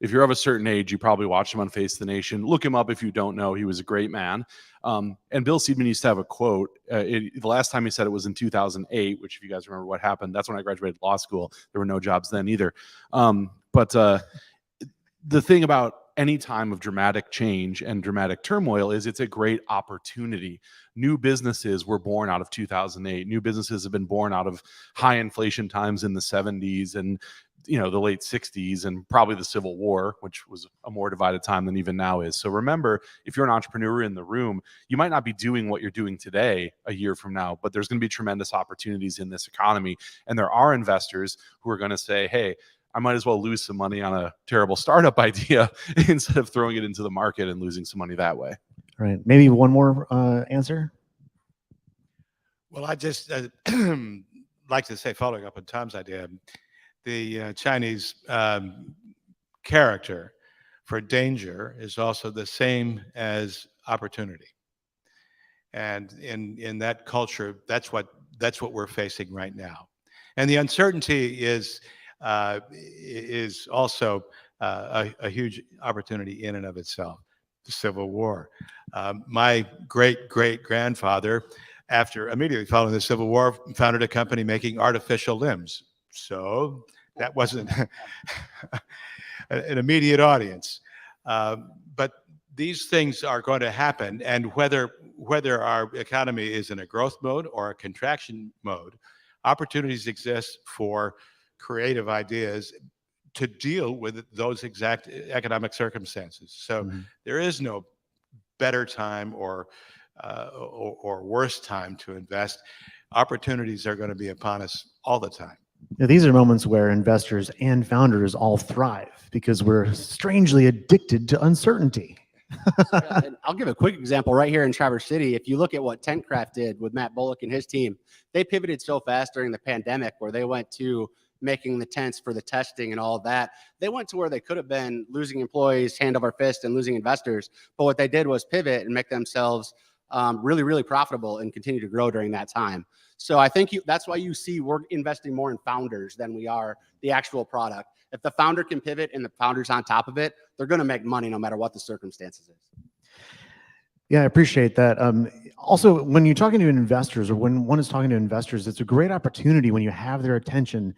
If you're of a certain age, you probably watched him on Face the Nation. Look him up if you don't know. He was a great man. And Bill Seedman used to have a quote. The last time he said it was in 2008, which if you guys remember what happened, that's when I graduated law school. There were no jobs then either. But the thing about any time of dramatic change and dramatic turmoil is it's a great opportunity. New businesses were born out of 2008. New businesses have been born out of high inflation times in the 70s. And the late 60s and probably the Civil War, which was a more divided time than even now is. So remember, if you're an entrepreneur in the room, you might not be doing what you're doing today a year from now, but there's going to be tremendous opportunities in this economy. And there are investors who are going to say, hey, I might as well lose some money on a terrible startup idea instead of throwing it into the market and losing some money that way. Right. Maybe one more answer. Well, I just like to say, following up on Tom's idea, the Chinese character for danger is also the same as opportunity. And in that culture, that's what we're facing right now. And the uncertainty is also a huge opportunity in and of itself. The Civil War. My great-great-grandfather, after immediately following the Civil War, founded a company making artificial limbs. So that wasn't an immediate audience. But these things are going to happen, and whether our economy is in a growth mode or a contraction mode, opportunities exist for creative ideas to deal with those exact economic circumstances. So there is no better time or worse time to invest. Opportunities are going to be upon us all the time. Now, these are moments where investors and founders all thrive because we're strangely addicted to uncertainty. And I'll give a quick example right here in Traverse City. If you look at what TentCraft did with Matt Bullock and his team, they pivoted so fast during the pandemic where they went to making the tents for the testing and all of that. They went to where they could have been losing employees hand over fist and losing investors. But what they did was pivot and make themselves really, really profitable and continue to grow during that time. So I think that's why you see we're investing more in founders than we are the actual product. If the founder can pivot and the founder's on top of it, they're going to make money no matter what the circumstances is. Yeah, I appreciate that. Also, when you're talking to investors or when one is talking to investors, it's a great opportunity when you have their attention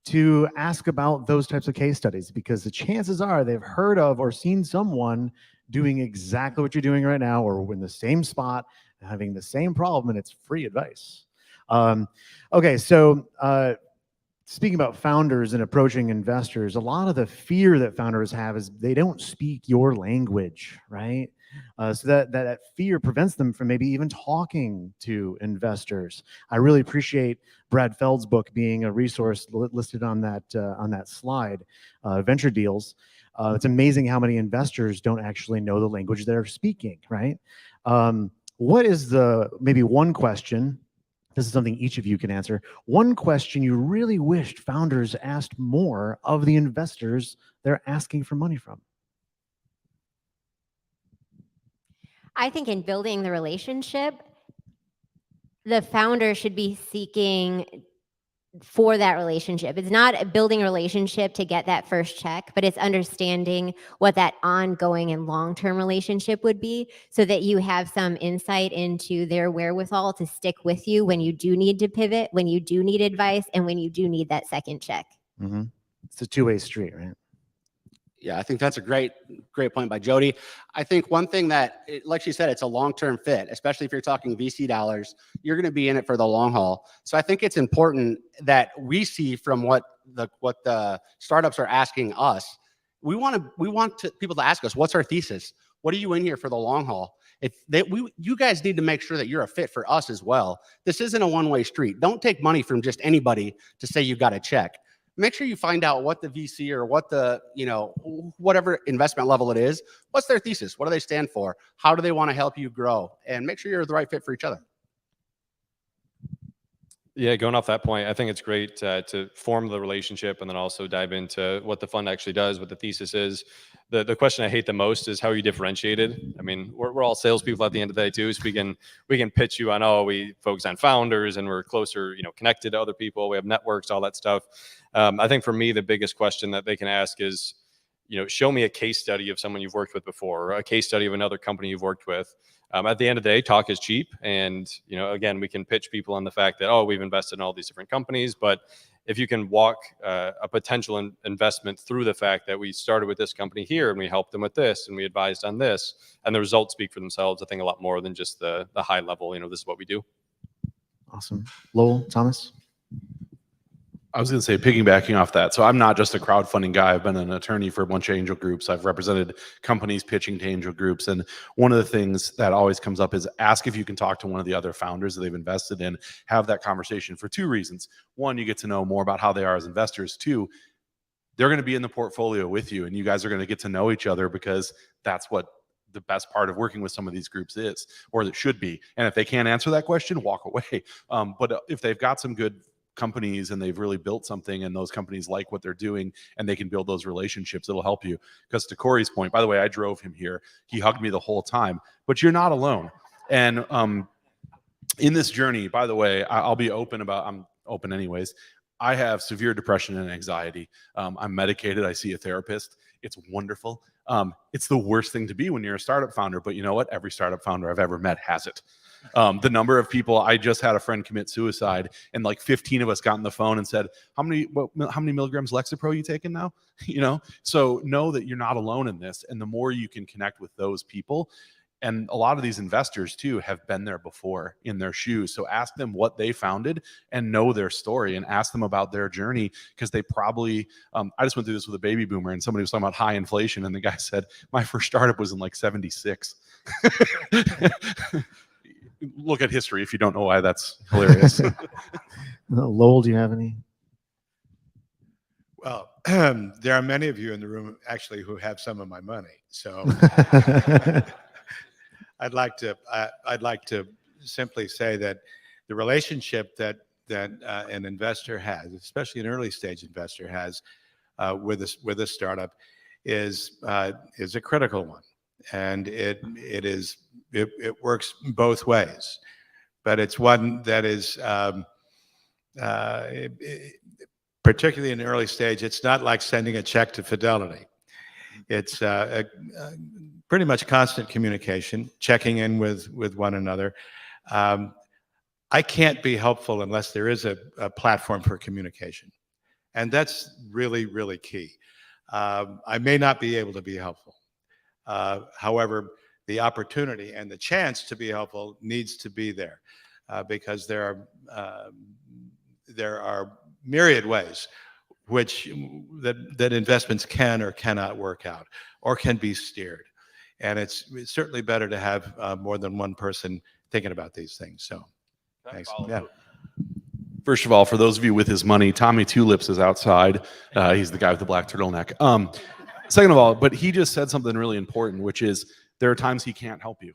to ask about those types of case studies, because the chances are they've heard of or seen someone doing exactly what you're doing right now or in the same spot, having the same problem, and it's free advice. Okay, so speaking about founders and approaching investors, a lot of the fear that founders have is they don't speak your language, right? So that fear prevents them from maybe even talking to investors. I really appreciate Brad Feld's book being a resource listed on that slide, Venture Deals. It's amazing how many investors don't actually know the language they're speaking, right? What is maybe one question? This is something each of you can answer. One question you really wished founders asked more of the investors they're asking for money from. I think in building the relationship, the founder should be seeking for that relationship. It's not building a relationship to get that first check, but it's understanding what that ongoing and long-term relationship would be so that you have some insight into their wherewithal to stick with you when you do need to pivot, when you do need advice, and when you do need that second check. Mm-hmm. It's a two-way street, right? Yeah, I think that's a great point by Jody. I think one thing that, like she said, it's a long-term fit, especially if you're talking VC dollars, you're going to be in it for the long haul. So I think it's important that we see from what the startups are asking us. We want people to ask us, what's our thesis? What are you in here for the long haul? You guys need to make sure that you're a fit for us as well. This isn't a one-way street. Don't take money from just anybody to say you got a check. Make sure you find out what the VC or what the, whatever investment level it is, what's their thesis? What do they stand for? How do they want to help you grow? And make sure you're the right fit for each other. Yeah, going off that point, I think it's great to form the relationship and then also dive into what the fund actually does, what the thesis is. The question I hate the most is how are you differentiated? I mean, we're all salespeople at the end of the day too, so we can pitch you on, we focus on founders and we're closer, connected to other people. We have networks, all that stuff. I think for me, the biggest question that they can ask is, show me a case study of someone you've worked with before, or a case study of another company you've worked with. At the end of the day, talk is cheap. And, again, we can pitch people on the fact that, we've invested in all these different companies. But if you can walk a potential investment through the fact that we started with this company here and we helped them with this and we advised on this and the results speak for themselves, I think a lot more than just the high level, this is what we do. Awesome. Lowell, Thomas? I was going to say, piggybacking off that. So I'm not just a crowdfunding guy. I've been an attorney for a bunch of angel groups. I've represented companies pitching to angel groups. And one of the things that always comes up is ask if you can talk to one of the other founders that they've invested in, have that conversation for two reasons. One, you get to know more about how they are as investors. Two, they're going to be in the portfolio with you and you guys are going to get to know each other, because that's what the best part of working with some of these groups is, or it should be. And if they can't answer that question, walk away. But if they've got some good companies and they've really built something and those companies like what they're doing and they can build those relationships, it'll help you. Because to Corey's point, by the way, I drove him here. He hugged me the whole time, but you're not alone. And in this journey, by the way, I'll be open about, I'm open anyways. I have severe depression and anxiety. I'm medicated. I see a therapist. It's wonderful. It's the worst thing to be when you're a startup founder, but you know what? Every startup founder I've ever met has it. The number of people, I just had a friend commit suicide and like 15 of us got on the phone and said, how many milligrams Lexapro are you taking now? You know, so know that you're not alone in this. And the more you can connect with those people, and a lot of these investors too have been there before in their shoes. So ask them what they founded and know their story and ask them about their journey, because they probably, I just went through this with a baby boomer and somebody was talking about high inflation and the guy said, my first startup was in like 76. Look at history if you don't know why that's hilarious. Lowell, do you have any? Well, there are many of you in the room actually who have some of my money. So I'd like to simply say that the relationship that an investor has, especially an early stage investor has with a startup, is a critical one, and it works both ways, but it's one that is particularly in the early stage. It's not like sending a check to Fidelity. It's pretty much constant communication, checking in with one another. I can't be helpful unless there is a platform for communication. And that's really, really key. I may not be able to be helpful. However, the opportunity and the chance to be helpful needs to be there, because there are myriad ways that investments can or cannot work out or can be steered. And it's certainly better to have more than one person thinking about these things. So thanks. Yeah. First of all, for those of you with his money, Tommy Tulips is outside. He's the guy with the black turtleneck. Second of all, but he just said something really important, which is there are times he can't help you.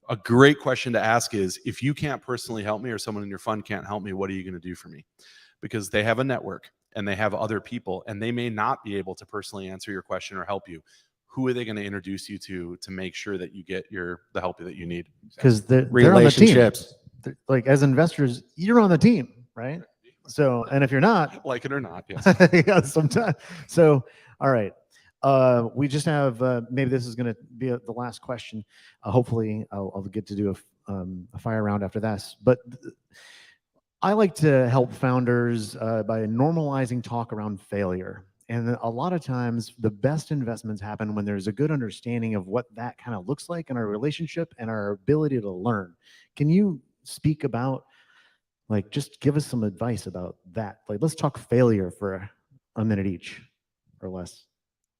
A great question to ask is, if you can't personally help me or someone in your fund can't help me, what are you going to do for me? Because they have a network and they have other people and they may not be able to personally answer your question or help you. Who are they going to introduce you to make sure that you get the help that you need? Because they're on the team. Like as investors, you're on the team, right? So, and if you're not, like it or not, yes. Yeah, sometimes. So, all right. We just have, maybe this is going to be the last question. Hopefully I'll get to do a fire round after this, but I like to help founders by normalizing talk around failure. And a lot of times the best investments happen when there's a good understanding of what that kind of looks like in our relationship and our ability to learn. Can you speak about, like, just give us some advice about that? Like, let's talk failure for a minute each or less.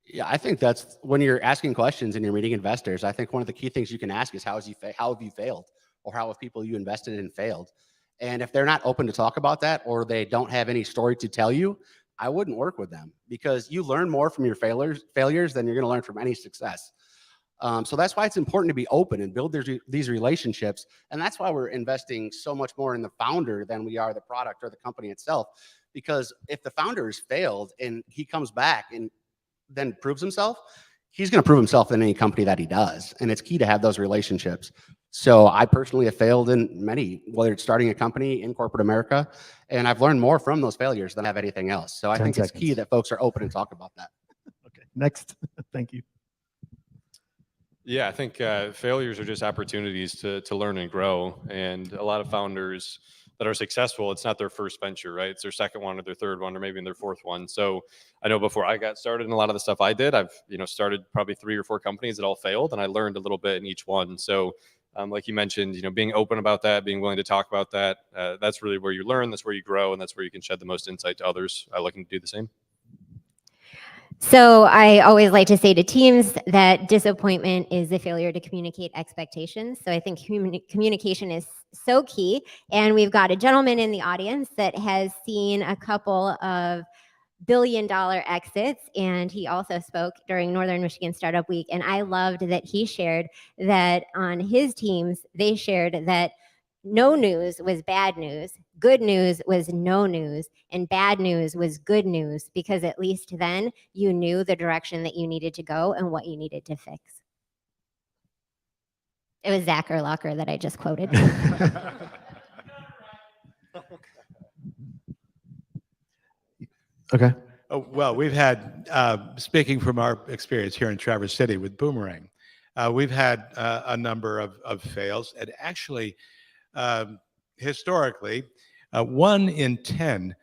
Yeah, I think that's when you're asking questions and you're meeting investors. I think one of the key things you can ask is how have you failed, or how have people you invested in failed? And if they're not open to talk about that, or they don't have any story to tell you, I wouldn't work with them, because you learn more from your failures than you're going to learn from any success. So that's why it's important to be open and build these relationships. And that's why we're investing so much more in the founder than we are the product or the company itself. Because if the founder has failed and he comes back and then proves himself, he's going to prove himself in any company that he does. And it's key to have those relationships. So I personally have failed in many, whether it's starting a company in corporate America, and I've learned more from those failures than I have anything else. So I think it's key that folks are open and talk about that. Okay, next. Thank you. Yeah, I think failures are just opportunities to learn and grow. And a lot of founders that are successful, it's not their first venture, right? It's their second one or their third one, or maybe in their fourth one. So I know before I got started in a lot of the stuff I did, I've started probably 3 or 4 companies that all failed, and I learned a little bit in each one. So Like you mentioned, being open about that, being willing to talk about that, that's really where you learn, that's where you grow, and that's where you can shed the most insight to others looking to do the same. So I always like to say to teams that disappointment is a failure to communicate expectations. So I think communication is so key. And we've got a gentleman in the audience that has seen a couple of billion-dollar exits, and he also spoke during Northern Michigan Startup Week. And I loved that he shared that on his teams, they shared that no news was bad news, good news was no news, and bad news was good news, because at least then you knew the direction that you needed to go and what you needed to fix. It was Zach Erlacher that I just quoted. Okay. Oh, well, we've had, speaking from our experience here in Traverse City with Boomerang, we've had a number of fails. And actually, historically, 1 in 10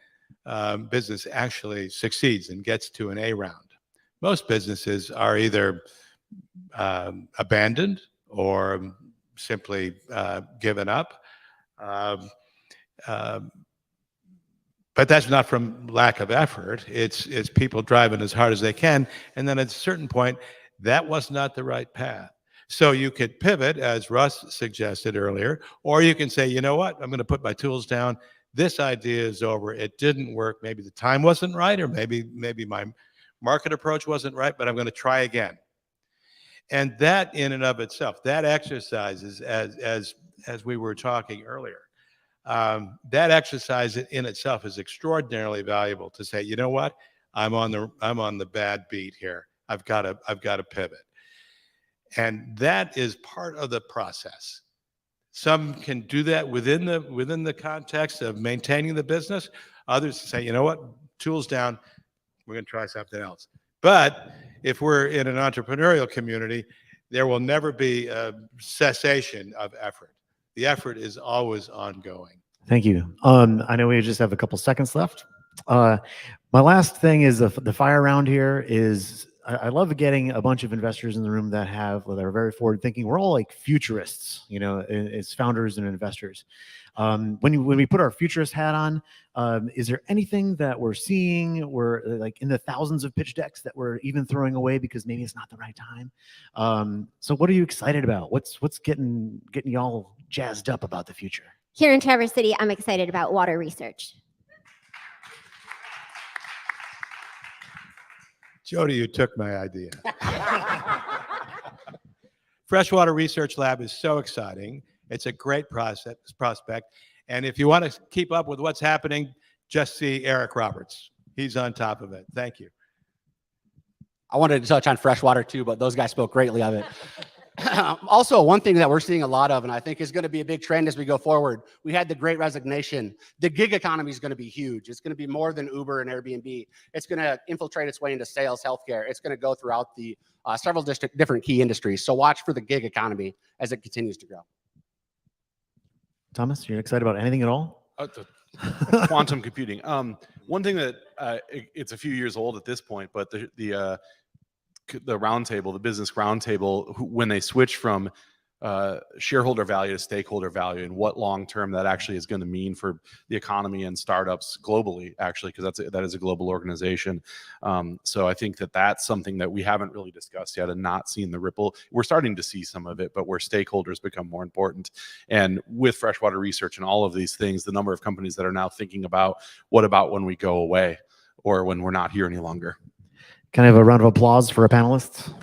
business actually succeeds and gets to an A round. Most businesses are either abandoned or simply given up. But that's not from lack of effort. It's people driving as hard as they can. And then at a certain point, that was not the right path. So you could pivot, as Russ suggested earlier, or you can say, you know what, I'm going to put my tools down. This idea is over. It didn't work. Maybe the time wasn't right, or maybe my market approach wasn't right, but I'm going to try again. And that in and of itself, that exercise is, as we were talking earlier, that exercise in itself is extraordinarily valuable to say, you know what, I'm on the bad beat here. I've got to pivot. And that is part of the process. Some can do that within the context of maintaining the business. Others say, you know what, tools down, we're going to try something else. But if we're in an entrepreneurial community, there will never be a cessation of effort. The effort is always ongoing. Thank you. I know we just have a couple seconds left. My last thing is the fire round here is I love getting a bunch of investors in the room that are very forward thinking. We're all like futurists, as founders and investors. When we put our futurist hat on, is there anything that we're seeing, we're like in the thousands of pitch decks that we're even throwing away because maybe it's not the right time? So what are you excited about? What's getting y'all jazzed up about the future? Here in Traverse City, I'm excited about water research. Jody, you took my idea. Freshwater Research Lab is so exciting. It's a great prospect. And if you want to keep up with what's happening, just see Eric Roberts. He's on top of it. Thank you. I wanted to touch on freshwater too, but those guys spoke greatly of it. Also, one thing that we're seeing a lot of, and I think is going to be a big trend as we go forward, we had the Great Resignation. The gig economy is going to be huge. It's going to be more than Uber and Airbnb. It's going to infiltrate its way into sales, healthcare. It's going to go throughout the several different key industries. So watch for the gig economy as it continues to grow. Thomas, you're excited about anything at all? Quantum computing. One thing that it's a few years old at this point, but the roundtable, the business roundtable, when they switch from shareholder value to stakeholder value, and what long term that actually is going to mean for the economy and startups globally, actually, because that is a global organization. So I think that's something that we haven't really discussed yet and not seen the ripple. We're starting to see some of it, but where stakeholders become more important. And with freshwater research and all of these things, the number of companies that are now thinking about what about when we go away or when we're not here any longer. Can I have a round of applause for our panelists?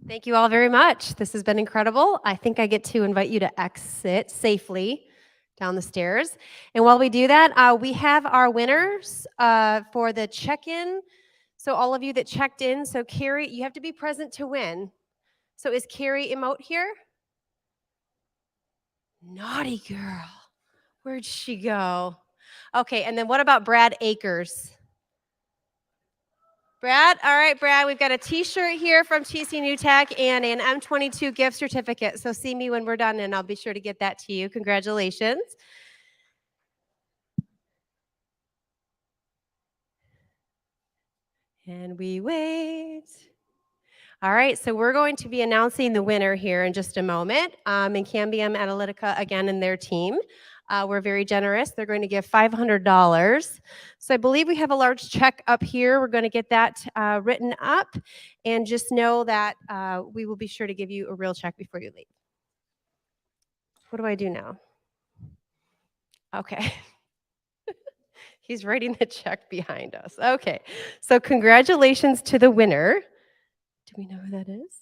Thank you all very much. This has been incredible. I think I get to invite you to exit safely down the stairs. And while we do that, we have our winners for the check-in. So all of you that checked in, so Carrie, you have to be present to win. So is Carrie Emote here? Naughty girl. Where'd she go? Okay, and then what about Brad Akers? Brad, all right, Brad, we've got a t-shirt here from TCNewTech and an M22 gift certificate. So see me when we're done and I'll be sure to get that to you. Congratulations. And we wait. All right, so we're going to be announcing the winner here in just a moment. And Cambium Analytica, again, and their team. We're very generous. They're going to give $500. So I believe we have a large check up here. We're going to get that written up. And just know that we will be sure to give you a real check before you leave. What do I do now? Okay. He's writing the check behind us. Okay, so congratulations to the winner. Do we know who that is?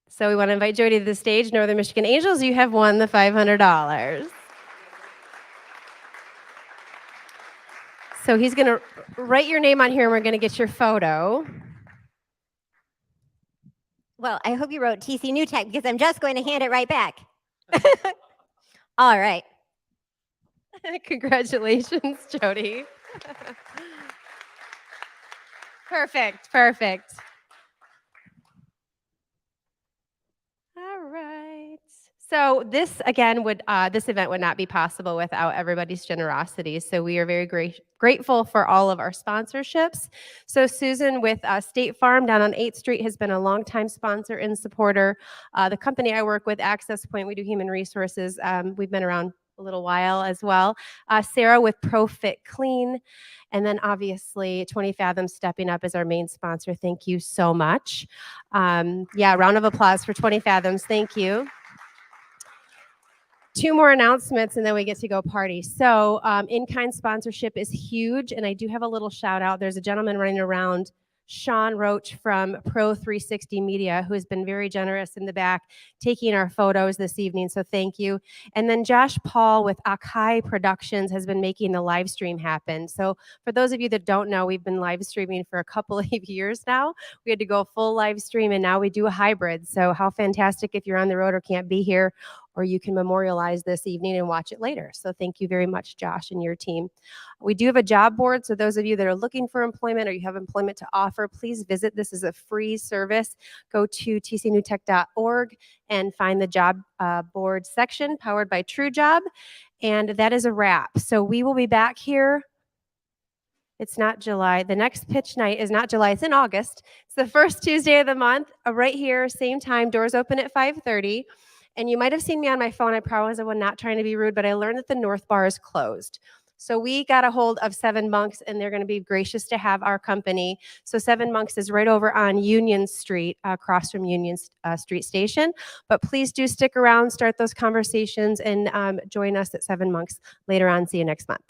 So we want to invite Jody to the stage. Northern Michigan Angels, you have won the $500. So he's going to write your name on here and we're going to get your photo. Well, I hope you wrote TCNewTech because I'm just going to hand it right back. All right. Congratulations, Jody. Perfect, perfect. All right. So this again would this event would not be possible without everybody's generosity. So we are very grateful for all of our sponsorships. So Susan with State Farm down on 8th Street has been a longtime sponsor and supporter. The company I work with, Access Point, we do human resources. We've been around a little while as well. Sarah with ProFit Clean. And then obviously 20 Fathoms stepping up as our main sponsor. Thank you so much. Yeah, round of applause for 20 Fathoms. Thank you. 2 more announcements and then we get to go party. So in-kind sponsorship is huge. And I do have a little shout out. There's a gentleman running around, Sean Roach from Pro 360 Media, who has been very generous in the back taking our photos this evening. So thank you. And then Josh Paul with Akai Productions has been making the live stream happen. So for those of you that don't know, we've been live streaming for a couple of years now. We had to go full live stream and now we do a hybrid. So how fantastic if you're on the road or can't be here, or you can memorialize this evening and watch it later. So thank you very much, Josh and your team. We do have a job board. So those of you that are looking for employment or you have employment to offer, please visit. This is a free service. Go to TCNewTech.org and find the job board section powered by TrueJob. And that is a wrap. So we will be back here. It's not July. The next pitch night is not July. It's in August. It's the first Tuesday of the month, right here, same time. Doors open at 5:30. And you might have seen me on my phone. I promise I was not trying to be rude, but I learned that the North Bar is closed. So we got a hold of Seven Monks, and they're going to be gracious to have our company. So Seven Monks is right over on Union Street, across from Union Street Station. But please do stick around, start those conversations, and join us at Seven Monks later on. See you next month.